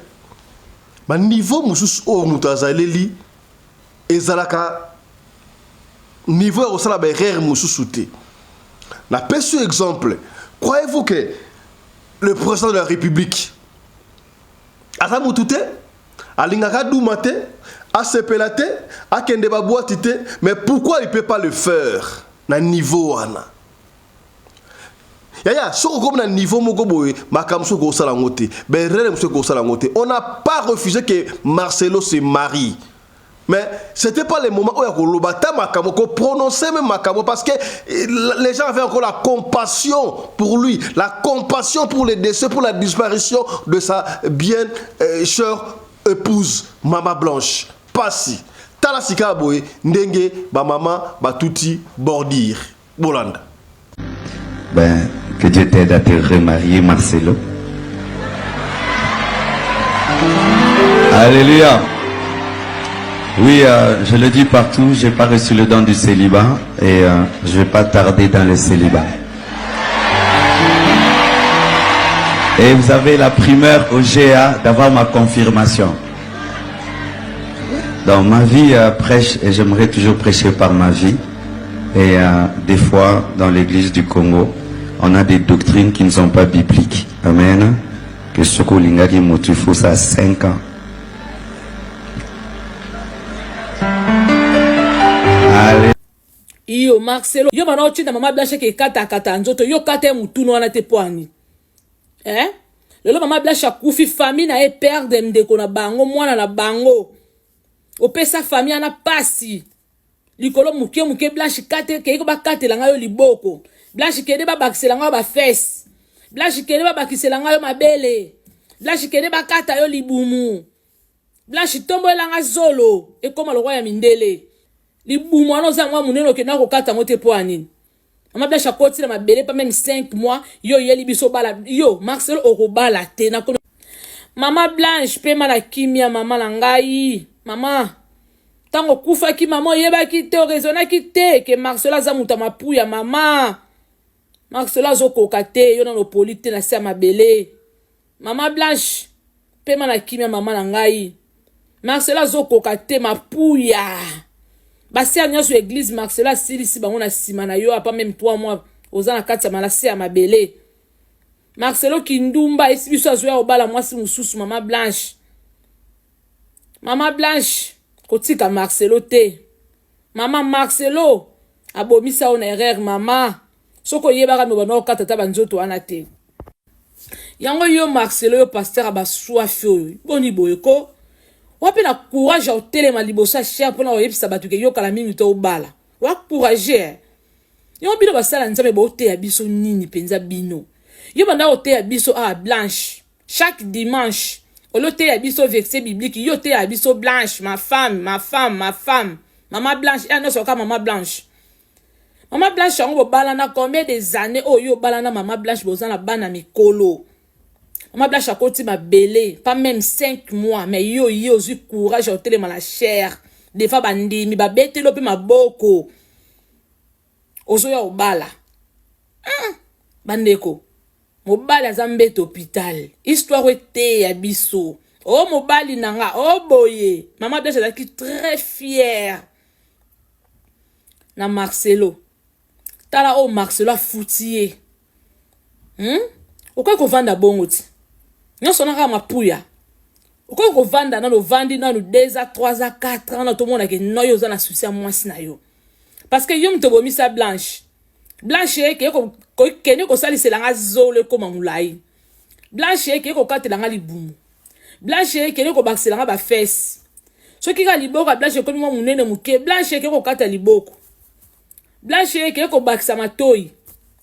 Mais niveau Moussous O Moutazaleli, Ezalaka, niveau Osala Berer Moussous Souté. N'a pas ce exemple. Croyez-vous que le président de la République, Asa Moutouté, Alingaka Doumate, Asepelate, Akendeba Boatite, mais pourquoi il ne peut pas le faire? Na niveau wana yaya soko comme na niveau moko boye makamso ko sala ngote berere mso ko sala ngote. On n'a pas refusé que Marcelo se marie, mais c'était pas le moment où il y a kolobata makamo ko prononcer même makamo, parce que les gens avaient encore la compassion pour lui, la compassion pour les décès, pour la disparition de sa bien chère épouse Mama Blanche Passy. Talasika boy ndenge ba mama ba tuti bordir Bolanda. Ben, que Dieu t'aide à te remarier, Marcelo. Alléluia. Oui, je le dis partout, j'ai pas reçu le don du célibat et je vais pas tarder dans le célibat. Et vous avez la primeur au GA d'avoir ma confirmation. Dans ma vie, prêche, et j'aimerais toujours prêcher par ma vie. Et des fois, dans l'église du Congo, on a des doctrines qui ne sont pas bibliques. Amen. Que ce qu'on a dit, il faut ça 5 ans. Allez. Yo Marcelo, yo bana ochi na mama Blanche ke kata nzoto, yo kata mutuno wana te poani. Lelo mama Blanche akufi famille na e perdre ndeko na bango, mwana na bango. Opesa famille ana pasi. Likolo muke Blanche kate ke ba kate la ngayo liboko. Blanche kede ba bakisela ngayo ba fesse. Blanche kede ba bakisela ngayo mabele. Blanche kede ba kata yo libumu. Blanche tombo elanga zolo e koma lo ya mindele. Libumu ano za mwa muneno ke na ko kata ngote po anini. Maman Blanche a côté na mabele pas même 5 mois yo yeli biso bala yo Marcelo okobala te na kono. Maman Blanche pe mala kimia maman na ngai maman tango kufa ki maman yeba ki te raisonna ki te ke Marcelo za muta mapuya maman Marcelo azokoka te yo na no polite na se mabele. Maman Blanche pe mala kimia maman na ngai Marcelo azokoka te mapuya. Basi a nyonso église Marcelo silisi bango na sima na yo apa même 3 mois ozana kati ya malasi ya mabele. Marcelo kindumba esi biso azoya obala mwasi mususu maman Blanche. Maman Blanche kotika Marcelo te. Maman Marcelo abomisa ona erreur maman. Soko yebaka me bana okata ta banzoto wana te. Yango yo Marcelo yo pasteur abaswa fio. Boni boyeko. Wapi na courage au telema libosa cher pona oyebisa batu ke yo kala minute obala. Wa courage. Yo bino basala nzambe bo te ya biso nini penza bino. Yo banda o te ya biso Blanche. Chaque dimanche, o lo te ya biso verset biblique, yo te ya biso Blanche, ma femme, ma femme, ma femme. Maman Blanche, non soka maman Blanche. Maman Blanche on bala na combien des années oh yo bala na maman Blanche bozana bana mikolo. Maman Blanche a côté ma belé, pas même 5 mois, mais yo zu courage au télé la chair. Des fois bandi mi ba bete lopi ma boko. Ozo ya obala. Bandeko. Mobali azambete hôpital. Histoire était ya biso. Oh mobali nanga, oh boye. Maman Blanche est très fière. Na Marcelo. Tala oh Marcelo a foutier. Okoy ko vanda bongo ti. Nyonso nanga mapuya. Okoy ko vanda na no vandi na no 2 à 3 à 4 ans na to mona ke noyo za na souci mwasi na yo. Parce que yo mto bomisa Blanche. Blanche ke ko kene ko sali selanga zole ko mamulai. Blanche ke ko katelanga libumu. Blanche ke ko bakselanga ba fesse. So ki ga liboko Blanche ko mo munene muke. Blanche ke ko kata liboko. Blanche ke ko baksa matoi.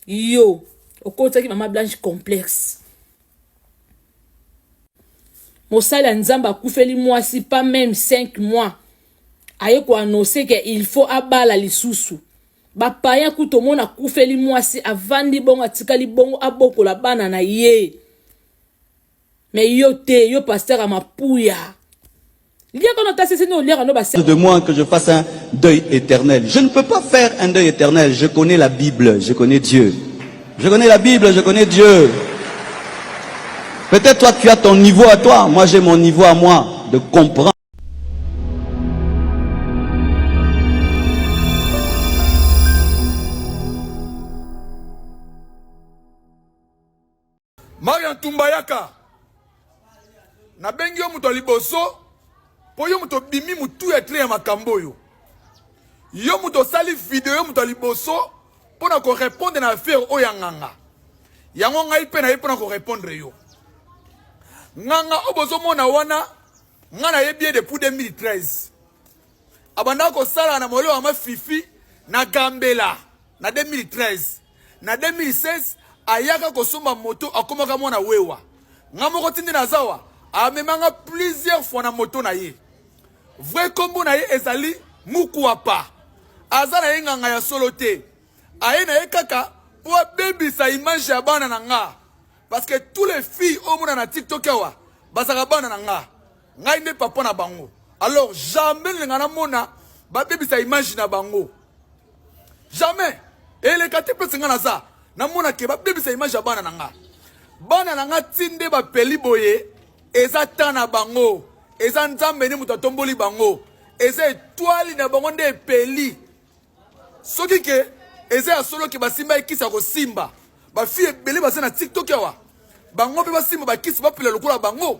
Yo, okota ki maman Blanche complexe. Mosala nzamba kufeli mwasi pas même 5 mois. Aye ko annoncer que il faut abala lisusu. Ba paya kuto mona kufeli mwasi avandi bongo atikali bongo aboko la bana na ye. Mais yo te yo pasteur a mapuya. De moi que je fasse un deuil éternel. Je ne peux pas faire un deuil éternel. Je connais la Bible, je connais Dieu. Je connais la Bible, je connais Dieu. Peut-être toi tu as ton niveau à toi, moi j'ai mon niveau à moi de comprendre. Marian Tumbayaka. Na bengyo muto liboso. Po yo muto bimi mutu etre ya makambo yo. Yo muto sali video muto liboso. Po na ko répondre na affaire o ya nganga. Yango ngai pe na ye po na ko répondre yo. Nganga obozo mona wana. Ngana ye bien depuis 2013. Abanda ko sala na molo ama fifi na Gambela na 2013. Na 2016 ayaka ko somba moto akomaka mona wewa. Ngamoko tindi na zawa. Amemanga plusieurs fois na moto na ye. Vrai combo na ye ezali mukuapa. Azana ye nganga ya solo te. Aye na ye kaka po baby sa image ya bana na nga. Parce que tous les filles au monde na TikTok wa basaka bana na nga. Ngai ne papa na bango. Alors jamais le ngana mona ba baby sa image na bango. Jamais. Et les kati pe ngana za na mona ke ba baby sa image ya bana na nga. Bana na nga tinde ba peli boye eza tana bango. Eza nzambe ni muto tomboli bango. Eza étoile na bango nde peli. Soki ke eza ya solo ke basimba ekisa ko simba. Ba fille belé basa na TikTok wa. Bango pe basimba ba kisi ba pela lokola bango.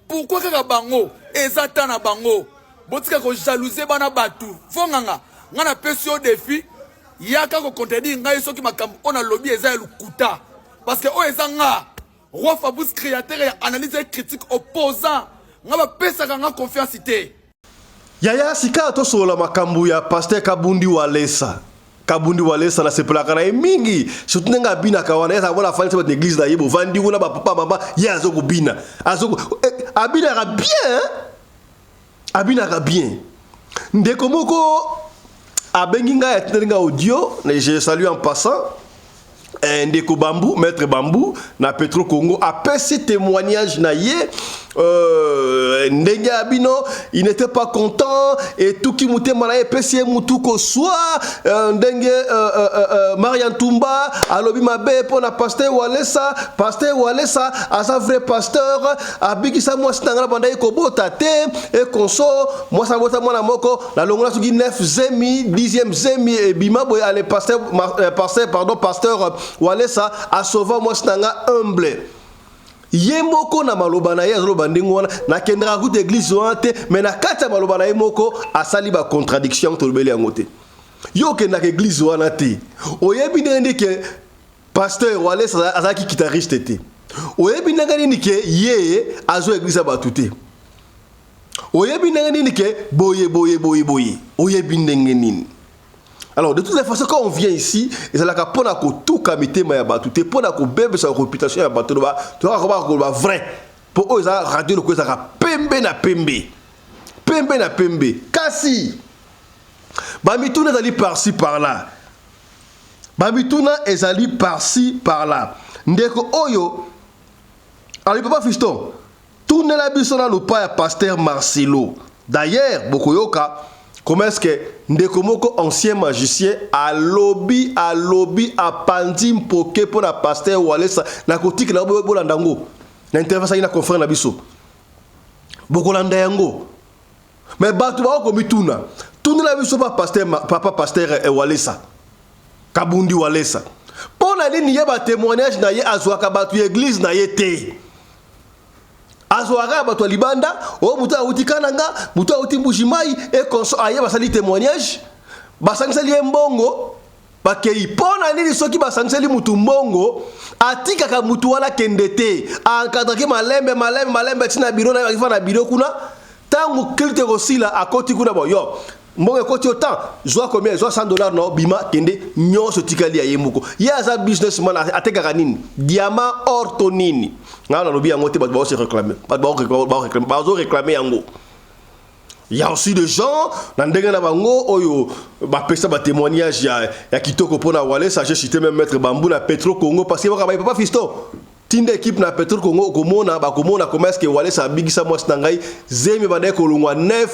Pourquoi kaka bango eza tana bango? Botika ko jalouser bana batu. Fonganga ngana pesio défi yaka ko contredire ngai soki makambo ona lobby eza ya lukuta. Parce que o eza nga roi Fabrice créateur et analyse critique opposant. Ngaba pesa nga confiance te. Yaya sika to solo makambu ya pasteur Kabundi Walesa. Kabundi Walesa na sepelaka na mingi. Surtout nga bina kawana esa bona fali sa église na yebo vandi kuna ba papa mama ya azoko bina. Azoko abina ka bien. Abina ka bien. Ndeko moko abenginga ya tinga audio, je salue en passant. Ndeko Bambou, maître Bambou, na Petro Congo, après ce témoignage naïe, Ndenge Abino, il n'était pas content, et tout qui moutait malaye, PCM Moutouko soit, Ndenge Marian Toumba, Alobi Mabe, pour la pasteur Walesa, à sa vrai pasteur, Abigisa moi Stangala Bandaye Kobo Tate, et Konso, moi ça vota moi la moko, la longue sugi 9 zemi, 10e zemi, et Bima Boy, allez, pasteur, Walesa a sauvé moi stanga humble. Yemoko na maloba na ye azoloba ndenge wana na kendra ku église wante mais na kata maloba na yemoko asali ba contradiction to lobeli yango te. Yo kenda ke église wana te. Oyebi ndenge ke pasteur Walesa azaki guitariste te. Oyebi ndenge ke ye azo église batu te. Oyebi ndenge ke boye. Oyebi ndenge nini. Alors, de toutes les façons, quand on vient ici, et c'est là qu'on a tout comité, mais tout est pour la sa réputation, tu vois, vrai. Pour eux, ça radio le quoi, ça pembe na pembe. Kasi, Bamituna est allé par-ci par-là. Bamituna est allé par-ci par-là. Ndeko Oyo, alors papa fiston, tourne la bison dans le pas à pasteur Marcelo. D'ailleurs, Bokoyoka. Comment est-ce que Ndekomoko, ancien magicien, a lobby, a pandim poké pour la pasteur Walesa, na kotik na bolandango. Na intervention na confrère na biso. Bokolanda yango. Mais batu ba ko mituna. Tuna la biso papa pasteur Walesa. Kabundi Walesa. Pour la ligne yeba témoignage na ye azwaka batu église na ye te. Azwaka bato libanda o muta utikananga muta utimbujimai et konso aye basali témoignage basangseli mbongo bakei pona nini soki basangseli mutu mbongo atika ka mutu wala kendete encadrer malembe tina biro na ifa na biro kuna tangu kilte kosila akoti kuna boyo mbongo ekoti autant zwa combien zwa $100 no bima kende nyoso tikali ya yemuko ya za businessman ateka nini diamant or tonini ngana lobi yango te ba se réclamer ba réclamer yango. Il y a aussi des gens dans ndenge na bango oyo ba pesa ba témoignage ya kitoko pona Walesa, j'ai cité même maître Bambou na Petro Congo parce que ba papa fisto tinde équipe na Petro Congo komona comment est-ce que Walesa bigisa moi stangai zemi ba ko longwa 9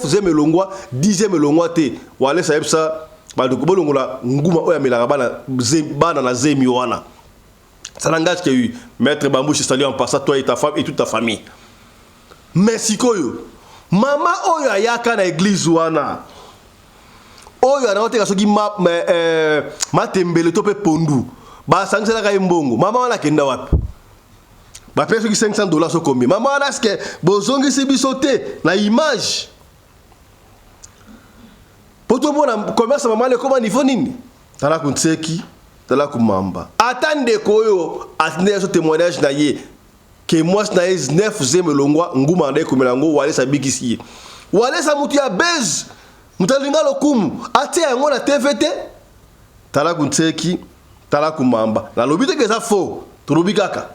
zemi longwa 10e longwa te Walesa yebsa ba de ko longola nguma oya melaka bana na zemi wana. Ça n'engage qu'il y a eu maître Bambou, je salue en passant toi et ta femme et toute ta famille. Mais si koyo maman oyo ayaka na église wana oyo anaote kasoki matembele to pe pondu ba sangsela ka mbongo mama wana kenda wapi ba pesa ki $500 so combien mama wana est-ce bozongi si bisote na image poto bona commerce mama le comment niveau nini tala kunseki tala kumamba attendez koyo atende so témoignage na ye que moi na 9e longwa nguma ndai komelango Walesa bikisi Walesa mutu ya bez mutalinga lokumu ate yango na TVT tala kunseki tala kumamba na lobite ke za faux turubi kaka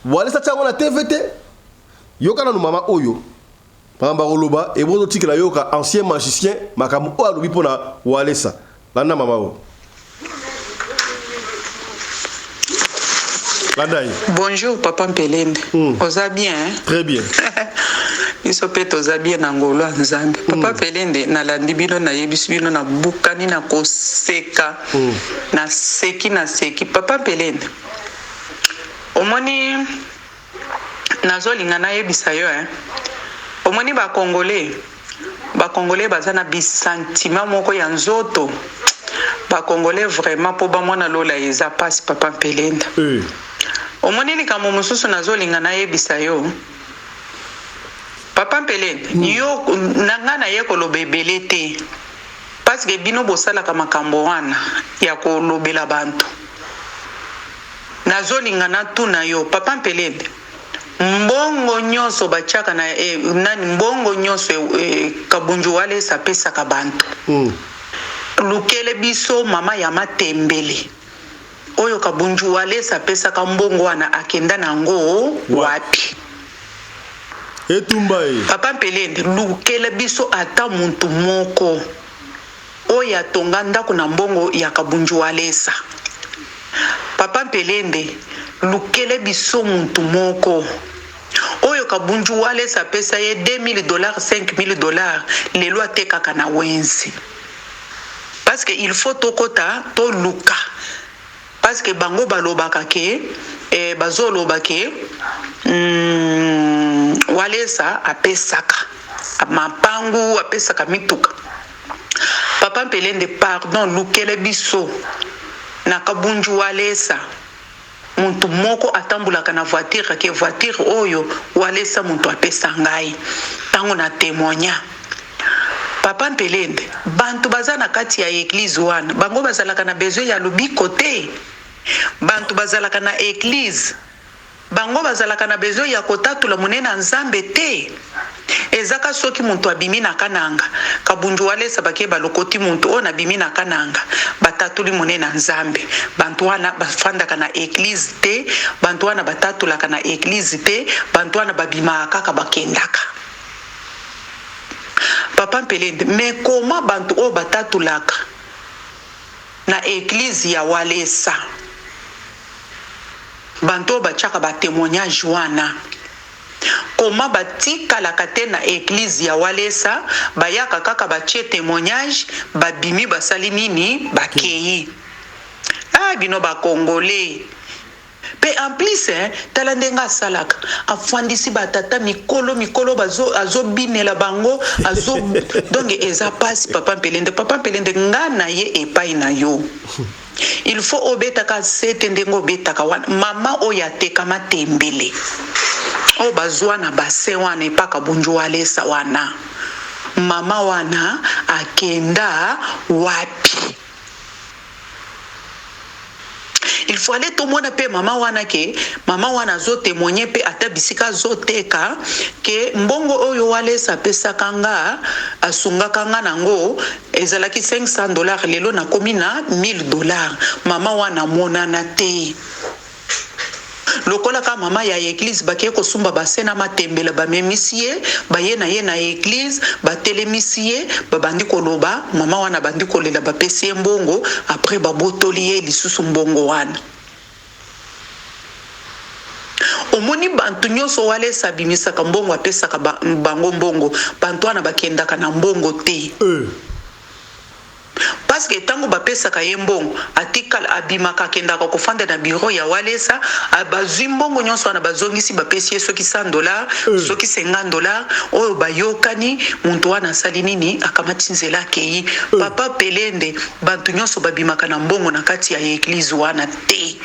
Walesa tsango na TVT yoka na mama oyo pamba koloba e bozo tikela yoka ancien magicien makamu o alobi pona Walesa landa mama o. Bonjour Papa Mpelende. Oza bien hein? Très bien. Iso pe toza bien na ngolo nzambe. Papa Mpelende na landi bino na yebisi bino na bukani na koseka. Na seki Papa Mpelende. Omoni nazolinga na yebisa yo hein. Omoni ba Congolais baza na bisentiment moko ya nzoto. Ba Congolais vraiment po ba mwana lola eza passe Papa Mpelende. Omoneli kamo mususu nazolinga na yebisa yo Papa Mpelende yo nanga na ye kolobebele te parce que bino bosala ka makambo wana ya kolobela bantu nazolinga na tuna yo Papa Mpelende mbongo nyonso bachaka na nani mbongo nyonso kabunju wale sapesa ka bantu lukele biso mama ya matembele oyo kabunju Walesa pesa ka mbongo wana akenda nango wapi etumba Papa Mpelende lukele biso ata muntu moko oyo atonga ndako na mbongo ya kabunju walesa. Papa Mpelende lukele biso muntu moko oyo kabunju walesa pesa ye $2,000 $5,000 lelo atekaka na wenzi. Parce que il faut tokota to luka. Parce que bango balobaka ke bazoloba ke walesa apesaka mapangu apesaka mituka. Papa Mpelende pardon lukele biso na kabunju walesa muntu moko atambulaka na voiture ke voiture oyo walesa muntu apesa ngai tango na témoigna. Papa Mpelende bantu baza na kati ya église wana bango bazalaka na besoin ya lobiko te. Bantu bazalaka na église bango bazalaka na besoin ya kotatula monena nzambe te. Ezaka soki muntu abimi na kananga kabunju walesa bake balokoti muntu ona bimi na kananga batatuli monena nzambe. Bantu wana bafandaka na église te, bantu wana batatulaka na église te, bantu wana babima kaka bakendaka. Papa Mpelende me koma bantu o batatulaka na église ya walesa bantu o bachaka ba témoignage wana koma batikalaka te na église ya walesa bayaka kaka batie témoignage babimi basali nini bakei. Bino ba congolais pe en plus tala ndenga asalaka afandisi batata mikolo azo binela bango azo donc eza pasi. Papa Mpelende nga na ye epai na yo il faut obetaka sete ndengo obetaka wana mama oyo atekama tembele o bazwa na base wana epaka bunju walesa wana mama wana akenda wapi? Il faut aller tout le monde pe mama wana zo témoigner pe ata bisika zo teka ke mbongo oyo walesa pesa kanga asunga kanga nango ezalaki $500 lelo na komi na $1,000 mama wana monana te. Lokola ka mama ya église bake ko sumba basena matembela bamemisie baye na ye na église batelemisie babandi koloba mama wana bandi kolela bapesi mbongo après babotoli ye lisusu mbongo wana. Omoni bantu nyoso walesa bimisaka mbongo apesaka bango mbongo bantu wana bakendaka na mbongo te. Parce que tango bapesaka ye mbongo atikala abimaka kendaka kofanda na bureau ya walesa abazwi mbongo nyonso wana bazongisi bapesi ye soki $100 soki $50 oyo bayokani muntu wana asali nini akamati nzela akei. Papa Mpelende bantu nyonso babimaka na mbongo na kati ya église wana te.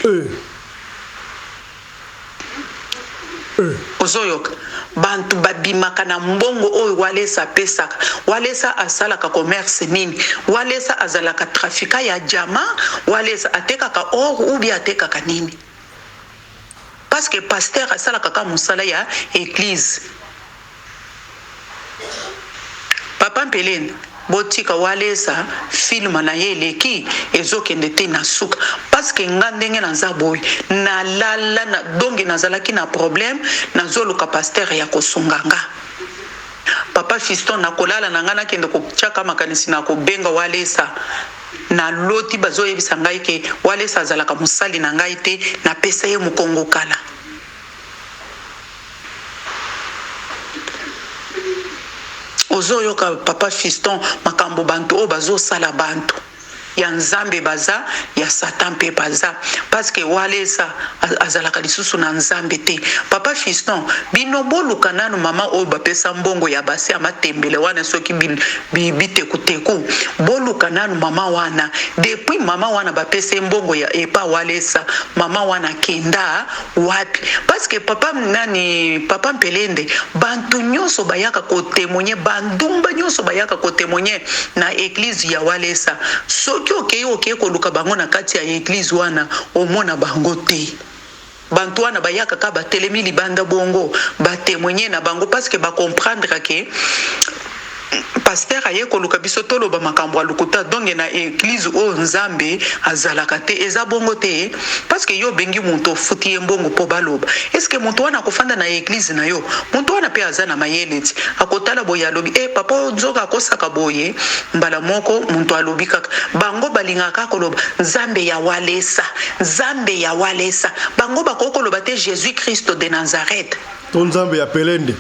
Ozoyoka bantu babimaka na mbongo oyo walesa pesaka. Walesa asalaka commerce nini, walesa azalaka trafika ya jama, walesa atekaka or ou bien atekaka nini. Parce que pasteur asalaka ka musala ya église. Papa Mpelende botika walesa film na ye leki ezokende te na suka parce que nga ndenge naza boy na lala na donge nazalaki na problème nazoluka pasteur ya kosunganga. Papa Fiston na kolala na nga nakende kochaka makanisi na kobenga walesa na loti bazoyebisa ngai ke walesa azalaka musali na ngai te na pesa ye mukongo kala. Ozoyoka Papa Fiston makambo bantu o bazo sala bantu ya nzambe baza ya satan pe baza parce que walesa azalaka lisusu na nzambe te. Papa Fiston bino boluka nanu mama o bapesa mbongo ya base amatembele wana soki bitekuteku boluka nanu mama wana depuis mama wana bapesa mbongo ya epa walesa mama wana kenda wapi parce que Papa Mpelende bantu nyonso bayaka ko témoigner bandumba nyonso bayaka ko témoigner na église ya walesa soki okei koluka bango na kati ya église wana omona bango te. Bantu wana bayaka ka batelemi libanda bongo batémoigner na bango parce que ba comprendre que pasteur aye koluka biso toloba makambo ya lokuta donc na église o nzambe azalaka te eza bongo te parce que yo bengi muntu futi ye mbongo po baloba est-ce que muntu wana kofanda na église na yo muntu wana pe aza na mayele ti akotala boye alobi papa nzoka akosaka boye mbala moko muntu alobi kaka bango balingaka koloba nzambe ya walesa bango bakokoloba te Jésus Christ de Nazareth ton nzambe ya pelende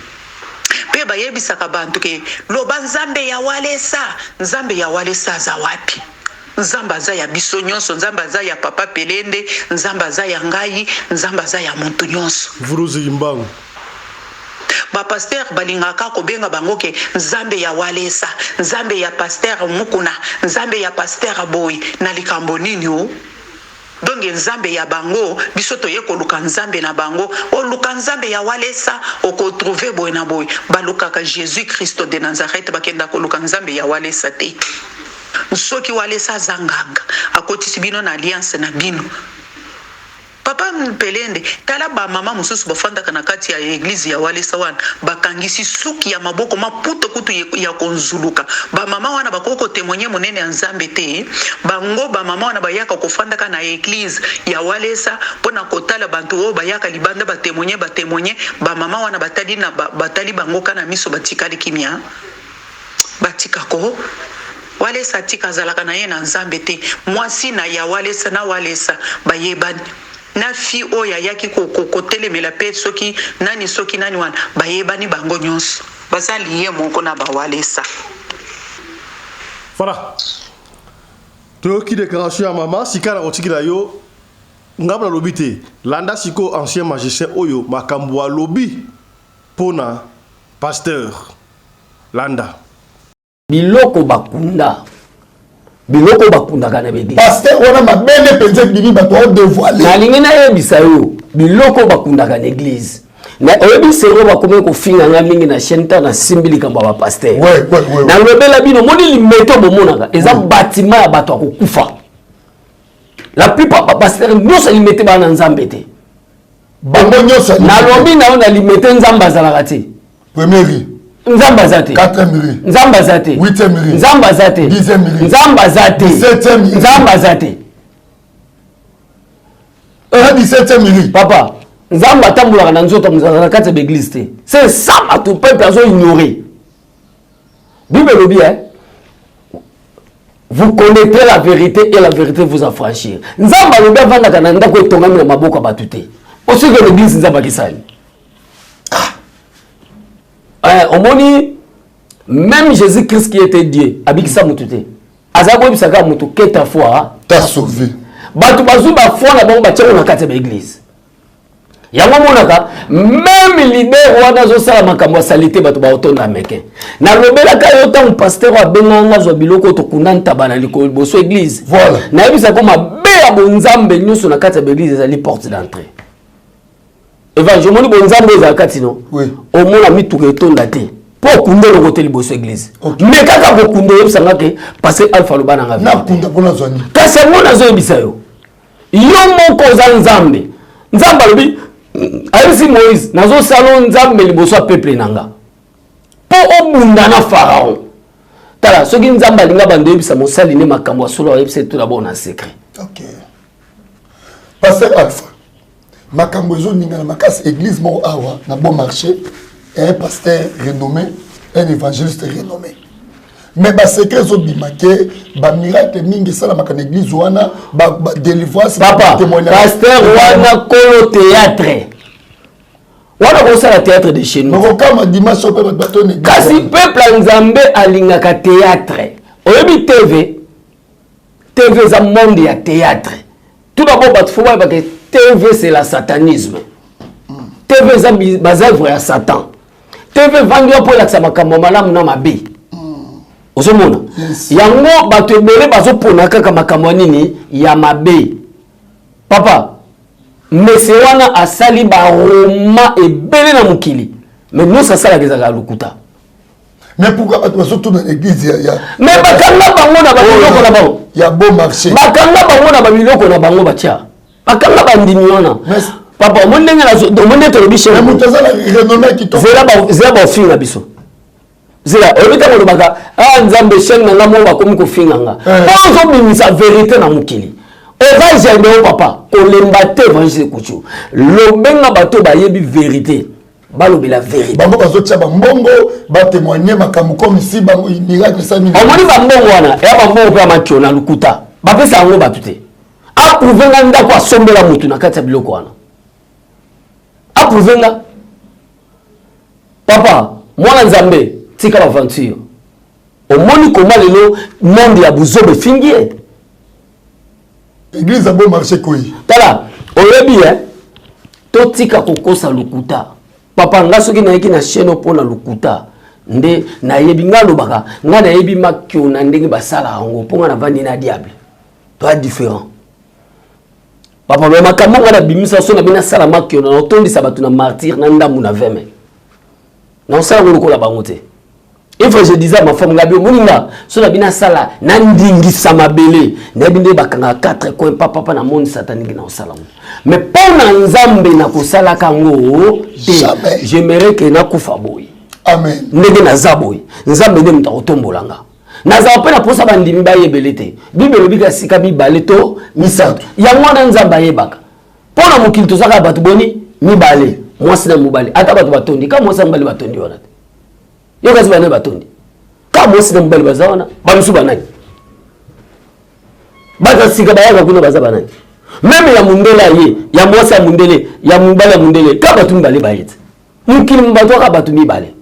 pe bayebisaka bantu ke loba nzambe ya walesa aza wapi nzambe aza ya biso nyonso nzambe aza ya papa pelende nzambe aza ya ngai nzambe aza ya muntu nyonso vuruzi imbangu bapaster balingaka kobenga bango ke nzambe ya walesa nzambe ya paster mukuna nzambe ya paster boy na likambo nini o donc nzambe ya bango biso toye koluka nzambe na bango oluka nzambe ya walesa okotrouve boy na boy balukaka Jésus Christ de Nazareth bakenda koluka nzambe ya walesa te soki walesa zanganga akotisi bino na alliance na bino papa pelende tala ba mama mususu bafandaka na kati ya église ya walesa wana bakangisi suki ya maboko maputo kutu ya konzuluka ba mama wana bakoko témoigner monene ya nzambe te bango ba mama wana bayaka kofandaka na église ya walesa pona kotala bantu o bayaka libanda ba témoigner ba mama wana batali bango kana miso batikali kimia batikako walesa tika zalaka na ye na nzambe te mwasi na ya walesa na walesa bayebani na fi oya yaki kotelemela pe soki nani wana bayebani bango nyonso bazali ye moko na bawalesa voilà toyoki déclaration ya mama sika na kotikila yo ngamba lobi te landa siko ancien magicien oyo makambo alobi pona pasteur landa biloko bakunda kana bedi pasteur wana mabele penze bini bato o dévoiler nalingi nayebisa yo biloko bakunda kana église na oyebisa yo bakome kofinga nga mingi na chaîne ta na simbili kamba ba pasteur na lobela bino moni limeto bomonaka eza bâtiment ya bato akokufa la plupart ba pasteur nyonso limete bana nzambe te bango nyonso na lobi na ona limete nzamba zalaka te première nzamba zate 4e nzamba zate 8e nzamba zate 10e nzamba zate 17e nzamba zate 17e papa nzamba tambulaka na nzoto muzala kati ya église te c'est ça tout peuple azo ignorer Bible lobi vous connaîtrez la vérité et la vérité vous affranchir nzamba lobi avandaka na ndako etongami na maboko ya bato te aussi que l'église nzamba kisali omoni même Jésus-Christ qui était Dieu abikisa mutu te azako bisaka mutu que ta foi t'a sauvé batu bazu ba foi na bango batiko na kati ya église yango monaka même leader wana zo sala makambo salité batu ba otonda meke na lobela ka yo tant pasteur abenganga zo biloko to kunanta bana likolo boso église voilà na yebisa ko mabe ya bonzambe nyuso na kati ya église za li porte d'entrée évangile moni bonzambe za kati no oui omona mituka etonda te po kunde lo côté liboso église mais kaka ko kunde yebisanga ke parce alpha lo bana na kunda pona zoni kasi mona zo yebisa yo moko za nzambe lobi ayisi Moïse nazo salon nzambe liboso peuple nanga po obunda na pharaon tala soki nzambe alinga bando yebisa mosali ne makambo solo yebisa tout d'abord na secret OK pasteur Alpha makambo zo ninga na makasi église mo awa na bon marché un pasteur renommé un évangéliste renommé mais ba secret zo bimake ba miracle mingi sala makana église wana ba délivrance papa pasteur wana kolo théâtre wana ko sala théâtre de chez nous ko kama dimanche pe batone kasi peuple nzambe alingaka théâtre oyebi TV za monde ya théâtre tout d'abord bat faut ba que TV c'est la satanisme TV za bazavre ya Satan TV vangi pour la makambo malamu na mabe ozomona yango bato ebele bazopona kaka makambo nini ya mabe papa mese wana asali baroma ebele na mokili mais nous ça sala kezaka lukuta mais pourquoi bato bazotuna l'église ya mais bakanga bango na babiloko na bango ya bon marché bakanga bango na babiloko na bango batia bakanga bandimi wana papa mondenge na domone tolobi chez mutu azala renommé qui to zela ba finga biso zela obita ko baka nzambe chaîne nga mo ba komi ko finganga ozo bimisa vérité na mukili on va jamais au papa on l'embate évangile kuchu lobenga bato ba yebi vérité balobi la vérité bango bazotia bambongo ba témoigner makambo comme ici bango miracle ça miracle omoni bambongo wana ya bambongo pe amakio na lukuta bapesa yango batute aprouvenga ndako asombela mutu na kati ya biloko wana aprouvenga papa mwana nzambe tika l'aventure omoni koma lelo monde ya buzobe fingie église a beau marché koi tala oyebi to tika kokosa lukuta papa nga soki nayeki na chaîne pona lukuta nde nayebi nga lobaka nga nayebi makio na ndenge basala yango mpo nga na vandi na diable to différent papa me makambo nga na bimisa so na bina sala makio na otondisa bato na martyr na ndambu na veme na osala ngo lokola bango te il faut je disais à ma femme ngabi moninga so na bina sala na ndingisa mabele na binde bakanga 4 coins papa na monde satanique na osala mais pona nzambe na kosala kango j'aimerais que na kufa boy amen ndenge na zaboy nzambe nde muta otombolanga na za pe na posa bandimi ba yebelete bible bika sika mibale to misato ya mwana nzamba yebaka pona mokili tozaka bato boni mibale mwasi na mobali ata bato batondi ka mwasi na mobali batondi wana yo kasi bana batondi ka mwasi na mobali baza wana bamisu banani baza sika bayaka kuna baza banani même ya mundela ye ya mwasi ya mundele ya mobali ya mundele ka bato mibale bayete mokili mbato ka bato mibale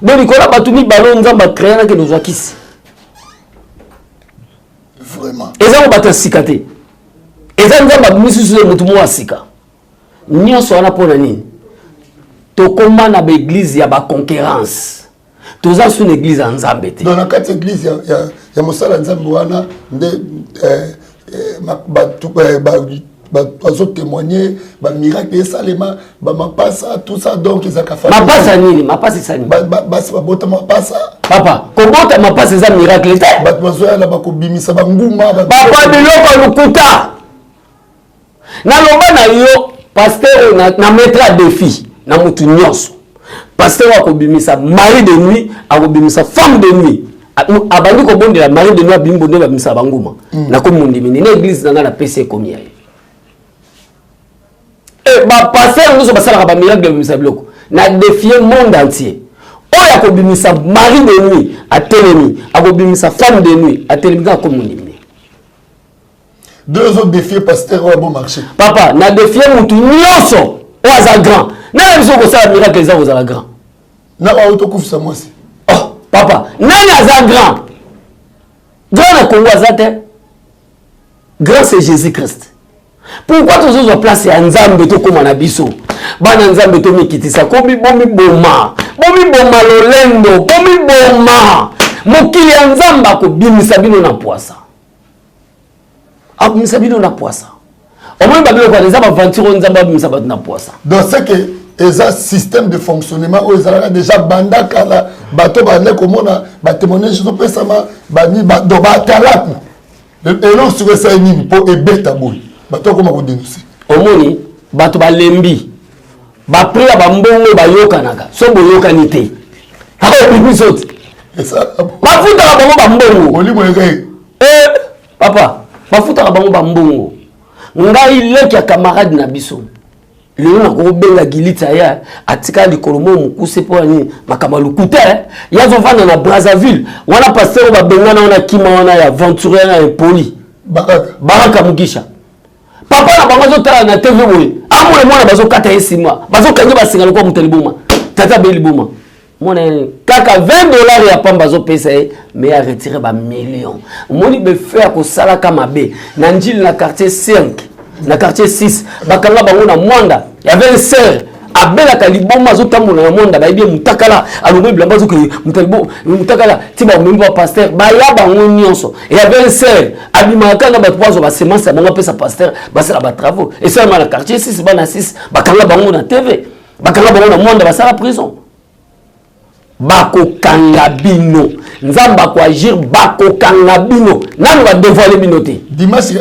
donc ikola bato mibale nzamba créer na ke nozwakisi vraiment eza bato sika te eza nzamba misusu le mutu mo asika nyonso wana pona nini tokoma na baeglise ya baconquérance toza sur une église ya nzambe te dans la kati église ya mosala nzambe wana nde bazo témoigner ba miracle esalema ba mapasa tout ça donc ezaka fa mapasa nini mapasa sani basi babota mapasa papa kobota mapasa eza miracle te bato bazoyala bakobimisa banguma papa biloko lukuta naloba na yo pasteur na mettre à défi na mutu nyonso pasteur akobimisa mari de nuit akobimisa femme de nuit abandi kobondela mari de nuit abimbondo babimisa banguma na komundimini na église nanga na pc komi yaye ba pasteur ngoso basalaka ba miracle babimisa biloko na défier monde entier oyo akobimisa mari de nuit atelemi akobimisa femme de nuit atelemi ka komundimini deux autres défis pasteur au bon marché papa na défier mutu nyonso o aza grand na biso ko sala miracle eza ko za grand na ba auto kufisa mwasi oh papa nani aza grand grand na Congo aza te grand c'est Jésus Christ pourquoi tous autres place ya nzambe to koma na biso bana nzambe to mikitisa ko bomi boma lolendo bomi boma mokili ya nzamba ko bimisa bino na poisa abimisa bino na poisa omoi babilo kwa nzamba aventure nzamba bimisa bato na poisa donc c'est que eza système de fonctionnement oyo ezalaka déjà banda kala bato bande komona batémoignage ezopesama bani do batalaku eloko siko esali nini mpo ebeta boye bato akoma kodenonse omoni bato balembi bapri ya bambongo bayokanaka so boyokani te akobibiso te bafutaka bango bambongo olimo eke papa bafutaka bango bambongo ngai leki ya camarade na biso lelo nakobenga gilita ya atika likolo mo mokuse mpo ani makambo lukuta yazovanda na Brazzaville wana pasteur babengana wana kima wana ya aventurier na impoli baraka mugisha papa na bango azotala na tv boye amona mwana bazokata esima bazokanga basinga lokwa mutalibuma tata belibuma mona kaka $20 ya pamba bazopesa mais a retiré ba million moni be faire ko sala kama be na njili na quartier 5 na quartier 6 bakanga bango na mwanda ya 20 sœur abela kaliboma azotambola na mwanda bayebi mutakala alongo bilamba zoke mutalibo mutakala tiba memba pasteur baya bango nyonso ya 20 sœur abimaka na bato bazo ba semence bango pesa pasteur basala ba travaux et ça na quartier 6 bana 6 bakanga bango na TV bakanga bango na mwanda basala prison bakokanga bino nzamba ko agir bakokanga bino nanu ba dévoiler bino te dimanche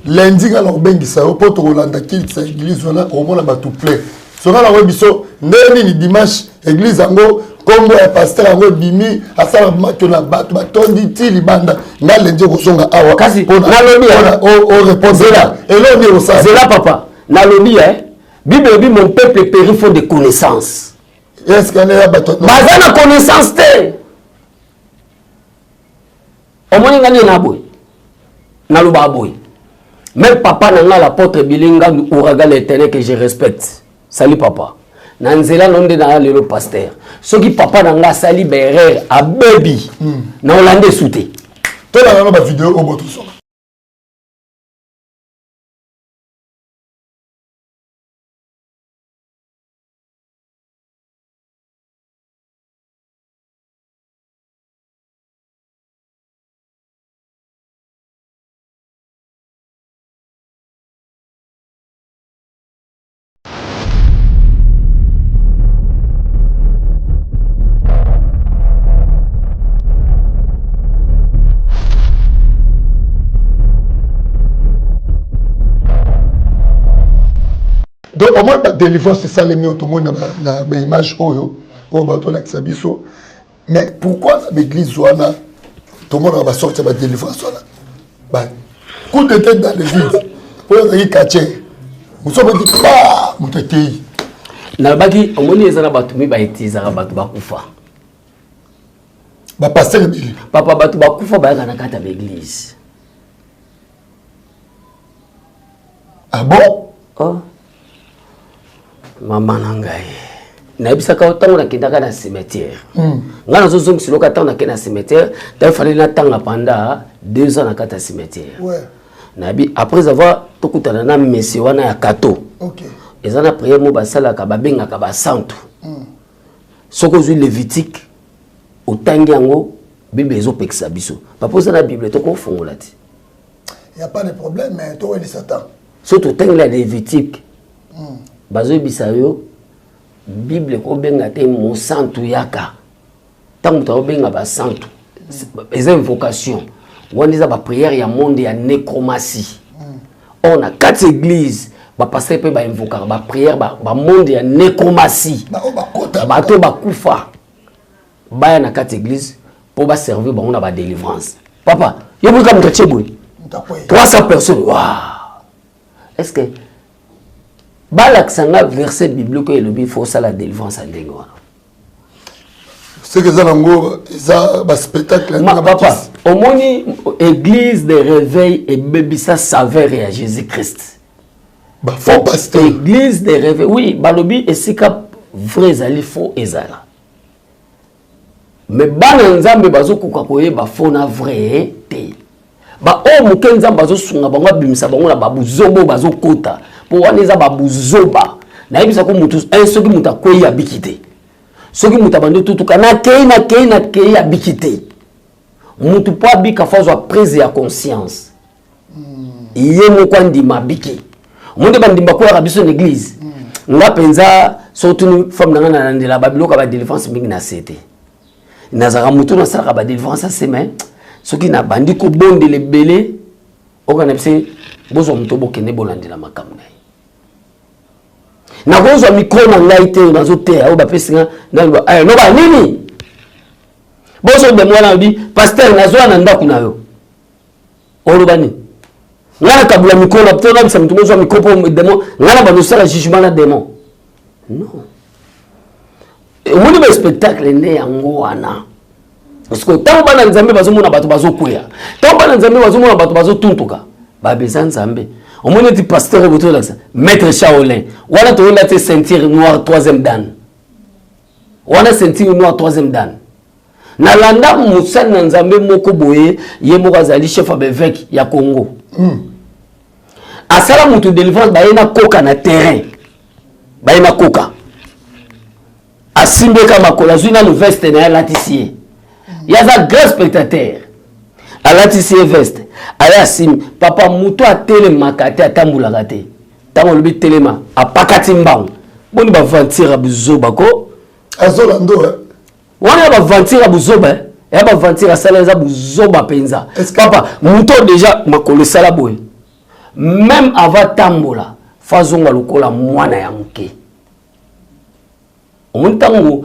lundi ngala obengisa yo poto kolanda kilisa église wana omona bato plein sokala we biso ndeni ni dimanche église yango Comme le pasteur a bimi, à ça, tu n'as pas tondi tili banda, n'a l'endé au son à awa. Kasi, nalobi, on répond là. Et là, on est au sein. C'est là, papa. Nalobi, hein. Bible dit mon peuple périt faute de connaissances. Est-ce qu'il y a un bâton? Bazan a connaissance, t'es. Au moins, il y a un aboy. Naloba aboy. Même papa n'a pas l'apôtre Bilinga ou Ouraga l'éternel que je respecte. Salut, papa. Nanzela non de na le pasteur. Ce qui papa nanga sali berer a baby. Na Hollande souté. Toi là na vidéo au bout ça. Donc au moins la délivrance c'est ça les mieux tout le monde na image oyo pour bato la kisabiso. Mais pourquoi l'église Joana tout le monde va sortir la délivrance là? Bah coup de tête dans le vide. Pour y cacher. Nous sommes dit pas mon tété. Na baki omoni ezana bato mi ba etizaka bato bakufa. Ba pasteur bi. Papa bato bakufa ba kana kata l'église. Ah bon? Oh. Maman nangai. Na bisaka otango na kindaka na cimetière. Ngana zo zongi siloka tango na kena cimetière, ta fallait na tanga pendant 2 ans na kata cimetière. Ouais. Na bi après avoir tokutana na monsieur wana ya kato. OK. Ezana prière mo basala ka babenga ka ba santo. Soko zu Lévitique otangi yango Bible ezo pekisa biso. Papa za na Bible to ko fongola ti. Il y a pas de problème mais toi il Satan. Surtout tangi la Lévitique. Bazo bisayo Bible ko benga te mo santo yaka. Tango to benga ba santo. Les invocations. Waniza ba prière ya monde ya nécromancie. On a 4 églises ba passer pe ba invocar ba prière ba monde ya nécromancie. Ba to ba kufa. Ba na 4 églises pour ba servir ba on a ba délivrance. Papa, yo buka mutachebwe. 300 personnes. Waouh. Est-ce que Balaksanga verset biblique et le il faut ça la délivrance à Dengo. C'est que ça nango ça ba spectacle ma papa au moni église de réveil et bébisa saveur à Jésus-Christ. Ba faux pasteur église de réveil oui balobi et sika vrai ali faux ezala. Mais bana nzambe bazokuka koyeba faux na vrai te. Ba o mukenza bazo sunga bango bimisa bango na babuzobo bazokota. Pour waneza babuzoba na yebisa ko mutu soki muta koyi abikite soki muta bando tutuka na kei abikite mutu po abika fazo prise ya conscience iye moko ndima biki monde bandimba ko ya biso l'église nga penza surtout femme na na ndela babiloka ba délivrance mingi na sete nazaka mutu na sala ba délivrance à semaine soki na bandi ko bonde le belé okanepse bozo muto bokende bolandela makambo na na gozo micro na ngai te na zote au ba pesinga na no ba nini bozo de mwana bi pasteur na zo na ndaku na yo olobani ngana kabula micro na tona bisa mtu mozo micro po demo ngana ba no sala jugement na demo non le spectacle ne yango wana parce que tant bana nzambe bazomona bato bazokuya tant bana nzambe bazomona bato bazotuntuka ba bezan nzambe au moins dit pasteur autour de ça maître Shaolin wala to la te ceinture noire 3e dan wala ceinture noire 3e dan na landa musana na nzambe moko boye ye moko azali chef avec ya Congo asala mutu délivrance ba yena koka na terrain ba yena koka asimbe kama kola zuna le veste na la tissier ya za grand spectateur à la tissier veste aya sim papa muto a telemaka te atambulaka te ntango olobi telema apakati mbango boni bavantire buzoba ko azolando wana ya bavantire buzoba ya bavantire asala eza buzoba mpenza papa muto déjà makolo esala boye même avant tambola fazonga lokola mwana ya moke Au moins tango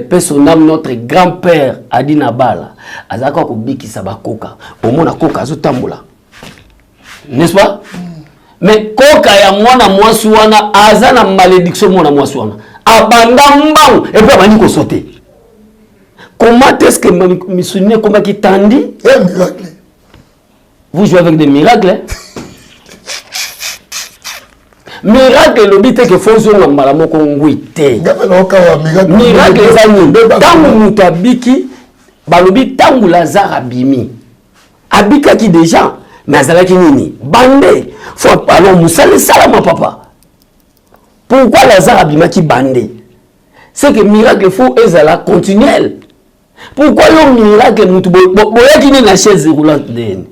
personnam notre grand-père Adina Bala azaka ko biki sabakoka. Au moins na koka zo tambola. N'est-ce pas? Mais koka ya mwana mwasi wana azana malédiction mwana mwasi wana. Abanda mbang et puis abandi ko sauter. Comment est-ce que me souvenez comment qui tandi? Un miracle. Vous jouez avec des miracles. Miracle le but que faut zo ngambala moko ngwite. Miracle ezani. Tangu mutabiki balobi tangu Lazare abimi. Abika ki déjà mais azalaki nini? Bande. Faut alors musale salama papa. Pourquoi Lazare abima ki bande? C'est que miracle faut ezala continuel. Pourquoi le miracle mutu boyaki ni na chaise roulante deni?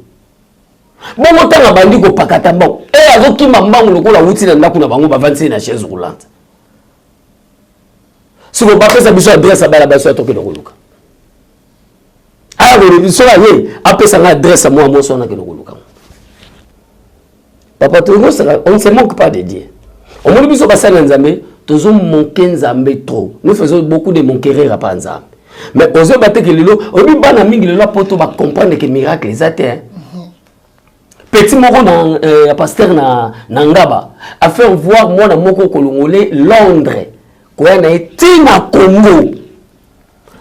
Bon tanga bandi ko pakata mbao. Azoki mambangu lokola wuti na ndako na bango bavansi na chaise roulante. Si vous pas ça biso adresse à la baso à toke lokoluka. Ah le biso là yé après ça adresse à moi sona ke lokoluka. Papa on ne se manque pas de Dieu. On me biso basa na nzambe, tozo manquer nzambe trop. Nous faisons beaucoup de manquerer à pas nzambe. Mais ozo batte ke lelo, obi bana mingi lelo poto ba comprendre que miracle les atteint. Petit moko na pasteur na Ngaba a fait voir moi na moko kolongolé Londres. Quoi na etina Congo.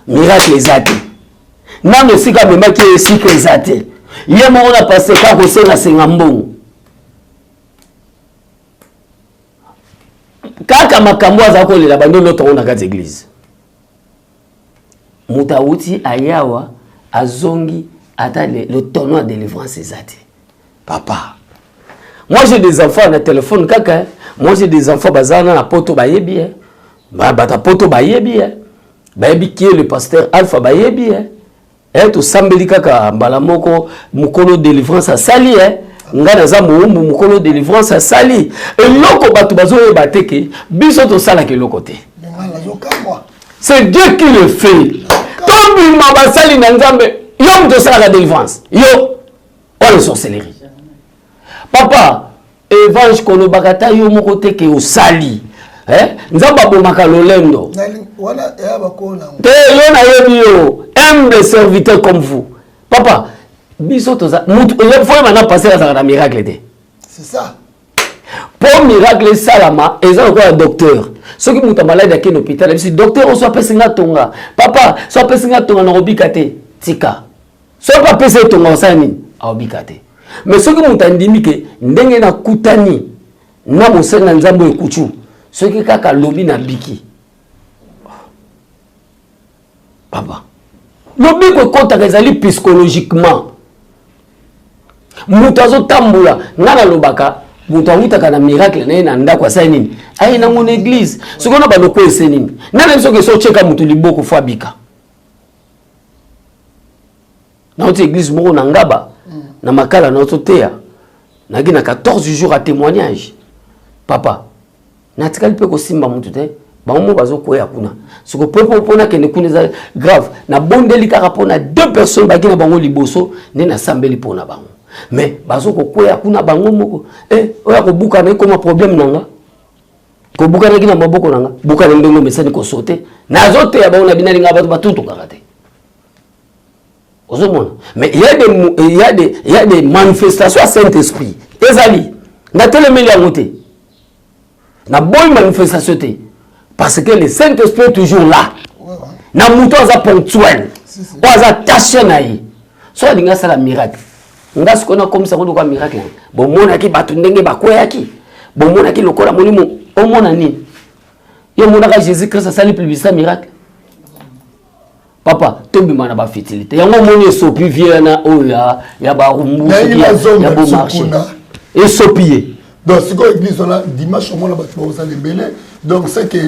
Miracle les atteint. Na me sika mema ki sika les atteint. Yé moko na pasteur ka ko senga sengambo. Kaka makambo azako le la bando loto na kati église. Mutauti ayawa azongi ata le tournoi de délivrance ezate. Papa. Moi j'ai des enfants na téléphone kaka. Moi j'ai des enfants bazana na poto bayebi. Bata poto bayebi. Bayebi qui est le pasteur Alpha bayebi. To sambeli kaka mbala moko mukolo délivrance a sali ngana za muumbu mukolo délivrance a sali. Et loko batu bazo bateke biso to sala ke lokote. C'est Dieu qui le fait. Tombi mabasali na nzambe yo mto sala la délivrance. Yo on le sorcellerie. Papa Evange kono bakata yo moko teke o sali. Nzamba bomaka lolendo. Voilà ya bakona. Te yo na yebi yo humble serviteur comme vous. Papa biso toza mutu le fois maintenant passer la miracle de. C'est ça. Pour miracle salama ezalo ko docteur. Ce qui muta malade à quel hôpital si docteur on soit pesinga tonga. Papa soit pesinga tonga na obikate tika. Soit pas pesinga tonga osani a obikate. Mais ce qui muta ndimi ke ndenge na kutani na mosenga nzambo ekuchu. Ce qui kaka lobi na biki. Papa. Lobi ko konta ezali psychologiquement. Mutazo tambula ngana lobaka mutu awutaka na miracle na ye na ndako asali nini aye nango na église soki ona baloko ese nini nana biso ke socheka mutu liboko fo abika nauti église moko na Ngaba na makala na ototeya naki na 14 jours à témoignage papa natikali mpe kosimba mutu te bango bazokwea kuna soko pepo mpona kende kuna eza grave na bondeli kaka mpona 2 personnes baki na bango liboso nde nasambeli mpona bango. Mais bazo ko kwea kuna bango moko oya ko buka na koma problème nanga ko buka na kina maboko nanga buka na ndongo mesani ko sauter na zote ya baona binali nga batutu kakate ozomona. Mais il y a des manifestations à Saint-Esprit ezali na telemeli ya ngote na boy manifestation te parce que le Saint-Esprit est toujours là na muto za ponctuel za tâche na yi so dinga sala miracle. Ngas kona comme ça ko miracle. Bon mona ki batu ndenge bakoya ki. Bon mona ki lokola molimo o mona ni. Yo mona ka Jésus Christ sali publicité miracle. Papa, tombi mana ba fertilité. Yango moni sopi viena o ya ba rumbu ya bon marché. Et sopier. Donc si ko église là dimanche mona batu ba osali belé. Donc c'est que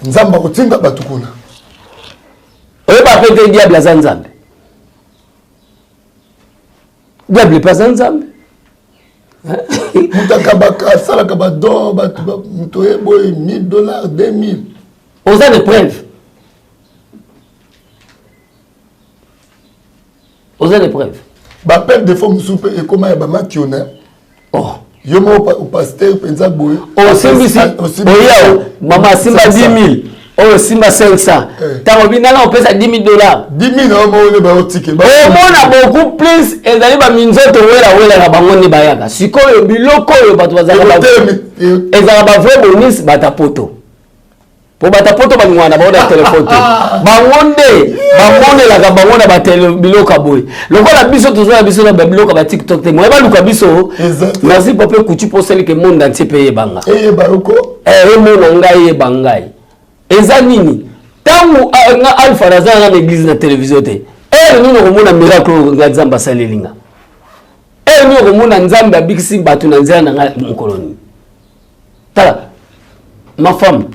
nzamba ko tinga batu kuna. E ba pete diable za nzambe. Diable pas ensemble. Mutakabaka sala kabado batu mutoye boy $1000 $2000. On a des preuves. On a des preuves. Ba peine de forme soupe et comment ya ba makiona. Oh. Yo mo au pasteur penza boy. Oh c'est ici. Oh ya maman simba 10 000. Oh, Simba 500. Tant que on pèse à $10 000. 10 000 on ticket. On a beaucoup plus. Et d'aller à Minzoto, la bangonne bayaka. Si quoi le biloko, le bateau bazaka. Et ça va faire bonus batapoto. Pour batapoto, on a d'abord la téléphone. Bangonne la bangonne batel biloko boy. Le quoi la biso toujours la biso la biloko ba TikTok. Moi ba luka biso. Merci pour peu coutu pour celle que monde entier paye banga. Eh baroko. Eh mon ngai bangai. Eza nini tangu nga Alpha Raza na l'église na télévision te nous komona miracle nga Nzamba salelinga nous komona Nzamba bikisi batu na nzela na mkoloni tala ma femme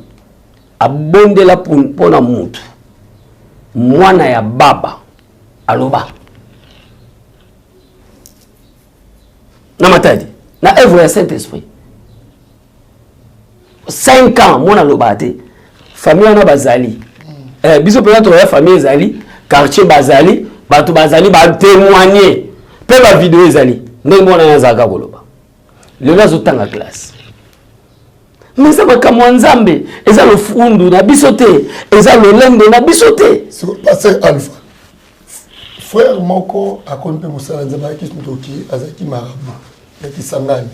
abondela pona mutu mwana ya baba aloba na matadi na œuvre ya Saint-Esprit 5 ans mwana aloba te famille na bazali biso peut être famille ezali quartier bazali bato bazali ba témoigner pe ba vidéo ezali ndenge mona yazaka koloba lelo azotanga classe mais ça makamwa Nzambe eza lo fundu na biso te eza lo lende na biso te passer Alpha frère moko akonte musala Nzambe ki mutoki azaki marabu yaki sangani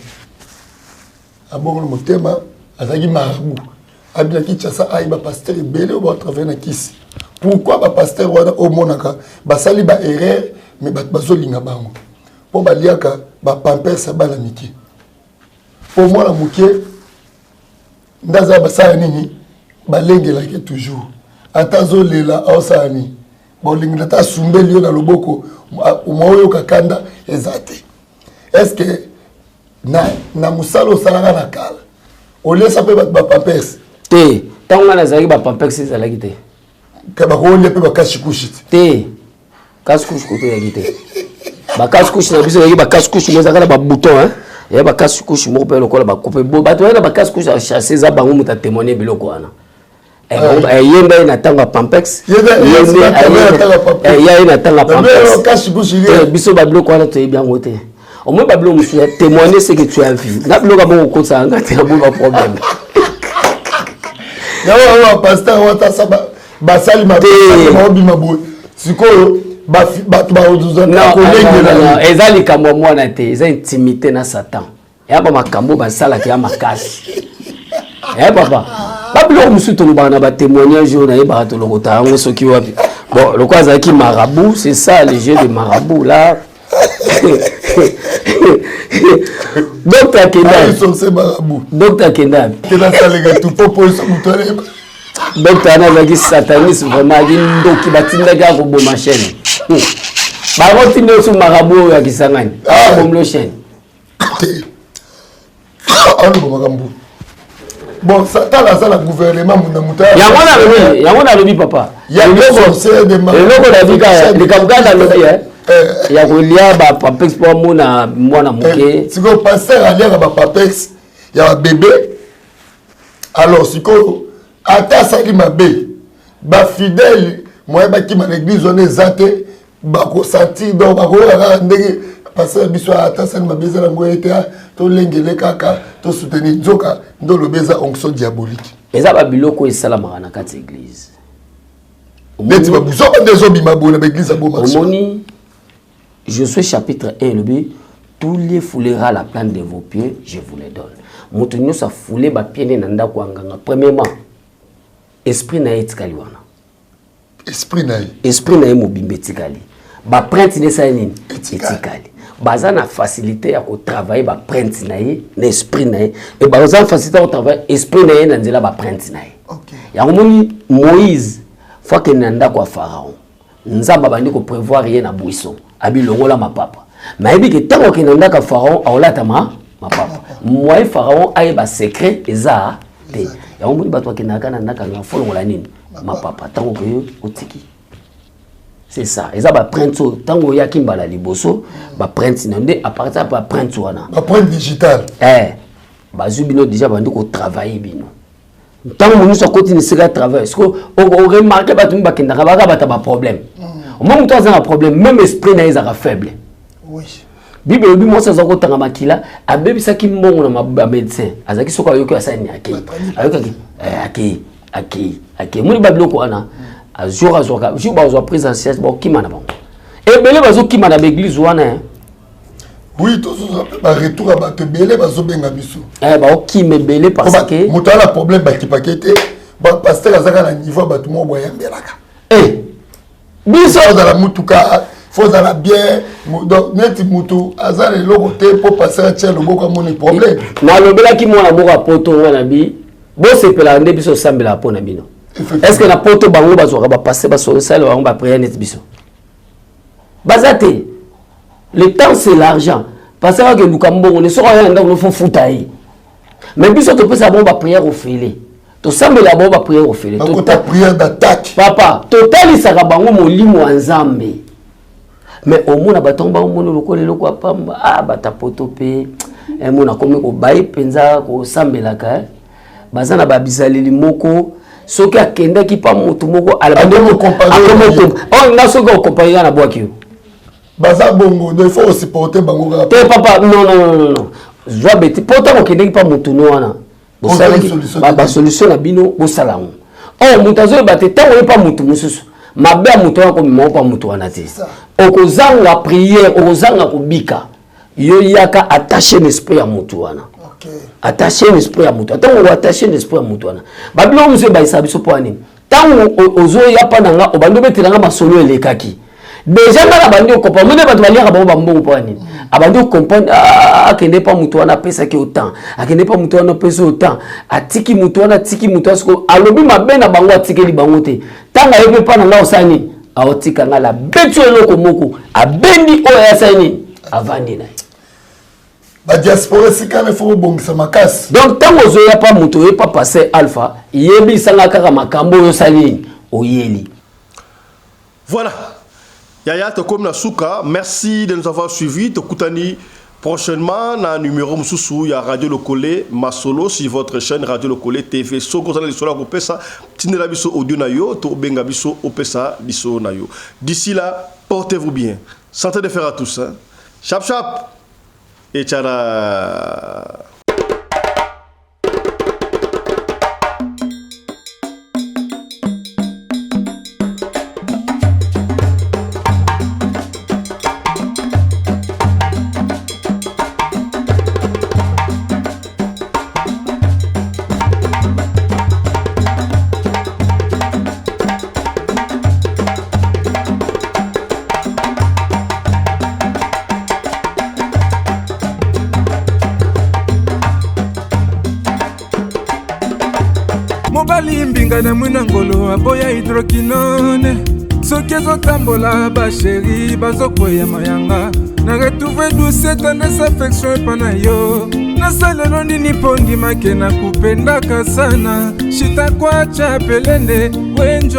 abongo motema azaki marabu abila kichasa aiba pasteur belé au travailler na kisi pourquoi ba pasteur wana au monaka basali ba erreur mais ba bazolinga bango po baliaka ba pampers bana miki pour moi la mukie ndaza basala nini balengela ke toujours atazo lela osani bolinga ta sumbeli na loboko umoyo kakanda ezate est-ce que na musalo salanga na kala ole sape ba pampers te tango na zaki ba pampers ezalaki te ka ba ronde pe ba kashikushi te kashikushi ko te yaki te ba kashikushi na biso yaki ba kashikushi mo zakala ba bouton hein ya ba kashikushi mo pe lokola ba couper bo ba to na ba kashikushi a chasser za bango muta témoigner biloko wana yemba na tanga pampers ya na tanga pampers kashikushi biso ba biloko wana to bien ngote au moins ba biloko musu témoigner ce que tu as vu na biloko ba ko sa ngate na bo ba problème yawa pasteur wata saba basali mabi mabo sikoyo batu ba oduzana kolengela ezali kamwa mwana te eza intimité na Satan ya ba makambo basala ki ya makasi papa babilo musuto lobana ba témoignage na yeba to lokota yango soki wapi bon le quoi zaki marabout c'est ça le jeu de marabout là Docteur Kenda Docteur Anazaki satanisme vraiment ndoki batindaka ko boma chaîne ba rotine sur marabout ya kisangani bomlo chaîne bon ça ta la gouvernement munamuta yango na lobi papa ya loko davika likamukanda lobi ya kolia ba papex pour mona mwana muke siko pasteur alia ba papex ya bébé alors siko ata sali mabe ba fidèle moi ba ki ma l'église on ezate ba ko sentir donc ba ko ndenge pasteur biso ata sali mabe za ngo ete to lengele kaka to soutenir nzoka ndo lobeza onction diabolique eza ba biloko esalamaka na kati église beti ba buzo ba ndezo bima bona ba église bo marché omoni Josué chapitre 1 le but tous les foulera la plante de vos pieds je vous les donne moto nyosa foulé ba pied na ndako nganga premièrement esprit na etikali wana esprit na mobimbe etikali ba prêtre ne sa nini etikali baza na facilité ya ko travailler ba prêtre na ye na esprit na ye et baza na facilité ya travailler esprit na ye na nzela ba prêtre na ye ya moni Moïse fois que nanda kwa pharaon nzamba bandi ko prévoir ye na buisson abi longola mapapa mayebi ke tango ke nanda ka pharaon aolata mapapa moi pharaon aye ba secret eza te ya moni batwa ke naka na naka na folongola nini mapapa tango ke otiki c'est ça eza ba print tango ya kimbala liboso ba print nande à partir ba print wana ba print digital bazubino déjà bandi ko travailler bino tango nous so continue ce travail est-ce que on remarque ba tumba kendaka bata ba problème au moment où tu as un problème même esprit na ezaka faible oui bible bi mo saza ko tanga makila abebisa ki mbongo na ba médecin azaki soko ayoki asani akei ayoki akei moni babiloko wana azora zoka ju bazwa présence ba okima na bango ebele bazokima na l'église wana oui tous ba retour à bato ebele bazobenga biso ba okima ebele parce que moto ala problème bakipakete ba pasteur azaka na niveau bato mo boya mbelaka biso dans la mutuka faut dans la bien donc net mutu azale loko te pour passer à tchelo boko mon problème na lobela ki mona boka poto ngana bi bo sepela nde biso sambela pona bino est-ce que na poto bango bazoka ba passer ba so sala bango ba prière net biso bazate le temps c'est l'argent parce que lukambo on est sur rien donc il faut foutailler mais biso to pesa bon ba prière au félé to sambela bon ba prière au félé to ta prière d'attaque papa total saka bango molimo wa nzambe mais au moins batomba au monde lokole loko pamba bata poto pe mona komi ko bayi penza ko sambelaka bazana ba bizaleli moko soki akenda ki pa mutu moko alabande mo comparer na soki ko comparer na boaki baza bongo il faut supporter bango te papa non joa beti pota ko kende ki pa mutu no wana ba solution na bino bo salango mutazo bate tango pa mutu mususu mabe mutu ko mo pa mutu wana te okozanga prière okozanga kubika yo yaka attacher l'esprit à mutu wana attacher l'esprit à mutu tango attacher l'esprit à mutu wana babilo muse ba isabiso poani tango ozo ya pa nanga obando betelanga masolo elekaki déjà na bandi okopa mone bato baliaka bango bambongo poani abandi comprendre akende pa mutu wana pesa ki autant akende pa mutu wana pesa autant atiki mutu wana sko alobi mabe na bango atikeli bango te tanga yepe pa nanga osani aotika ngala betu eloko moko abendi oyo asani avandi na ba diaspora sikana faut bongisa makasi donc tango zo ya pa mutu ye pa passer alpha yebi sanga kaka makambo yo sali oyeli voilà. Yaya Tokom Nasuka, merci de nous avoir suivis. Tokutani prochainement na numéro Moussou, il y a Radio Lokole Masolo sur votre chaîne Radio Lokole TV. Soko zala lisola kopesa, tinela biso audio na yo, to benga biso opesa biso na yo. D'ici là, portez-vous bien. Santé de fer à tous. Hein. Chap chap et tchara. Mbinga na mwina ngolo aboya hydroquinone soki ezotambola basheri bazokwea mayanga na retrouve douce tendresse affection epa na yo nasalelo nini mpo ndimake na kupendaka sana shitakwacha pelende wenjo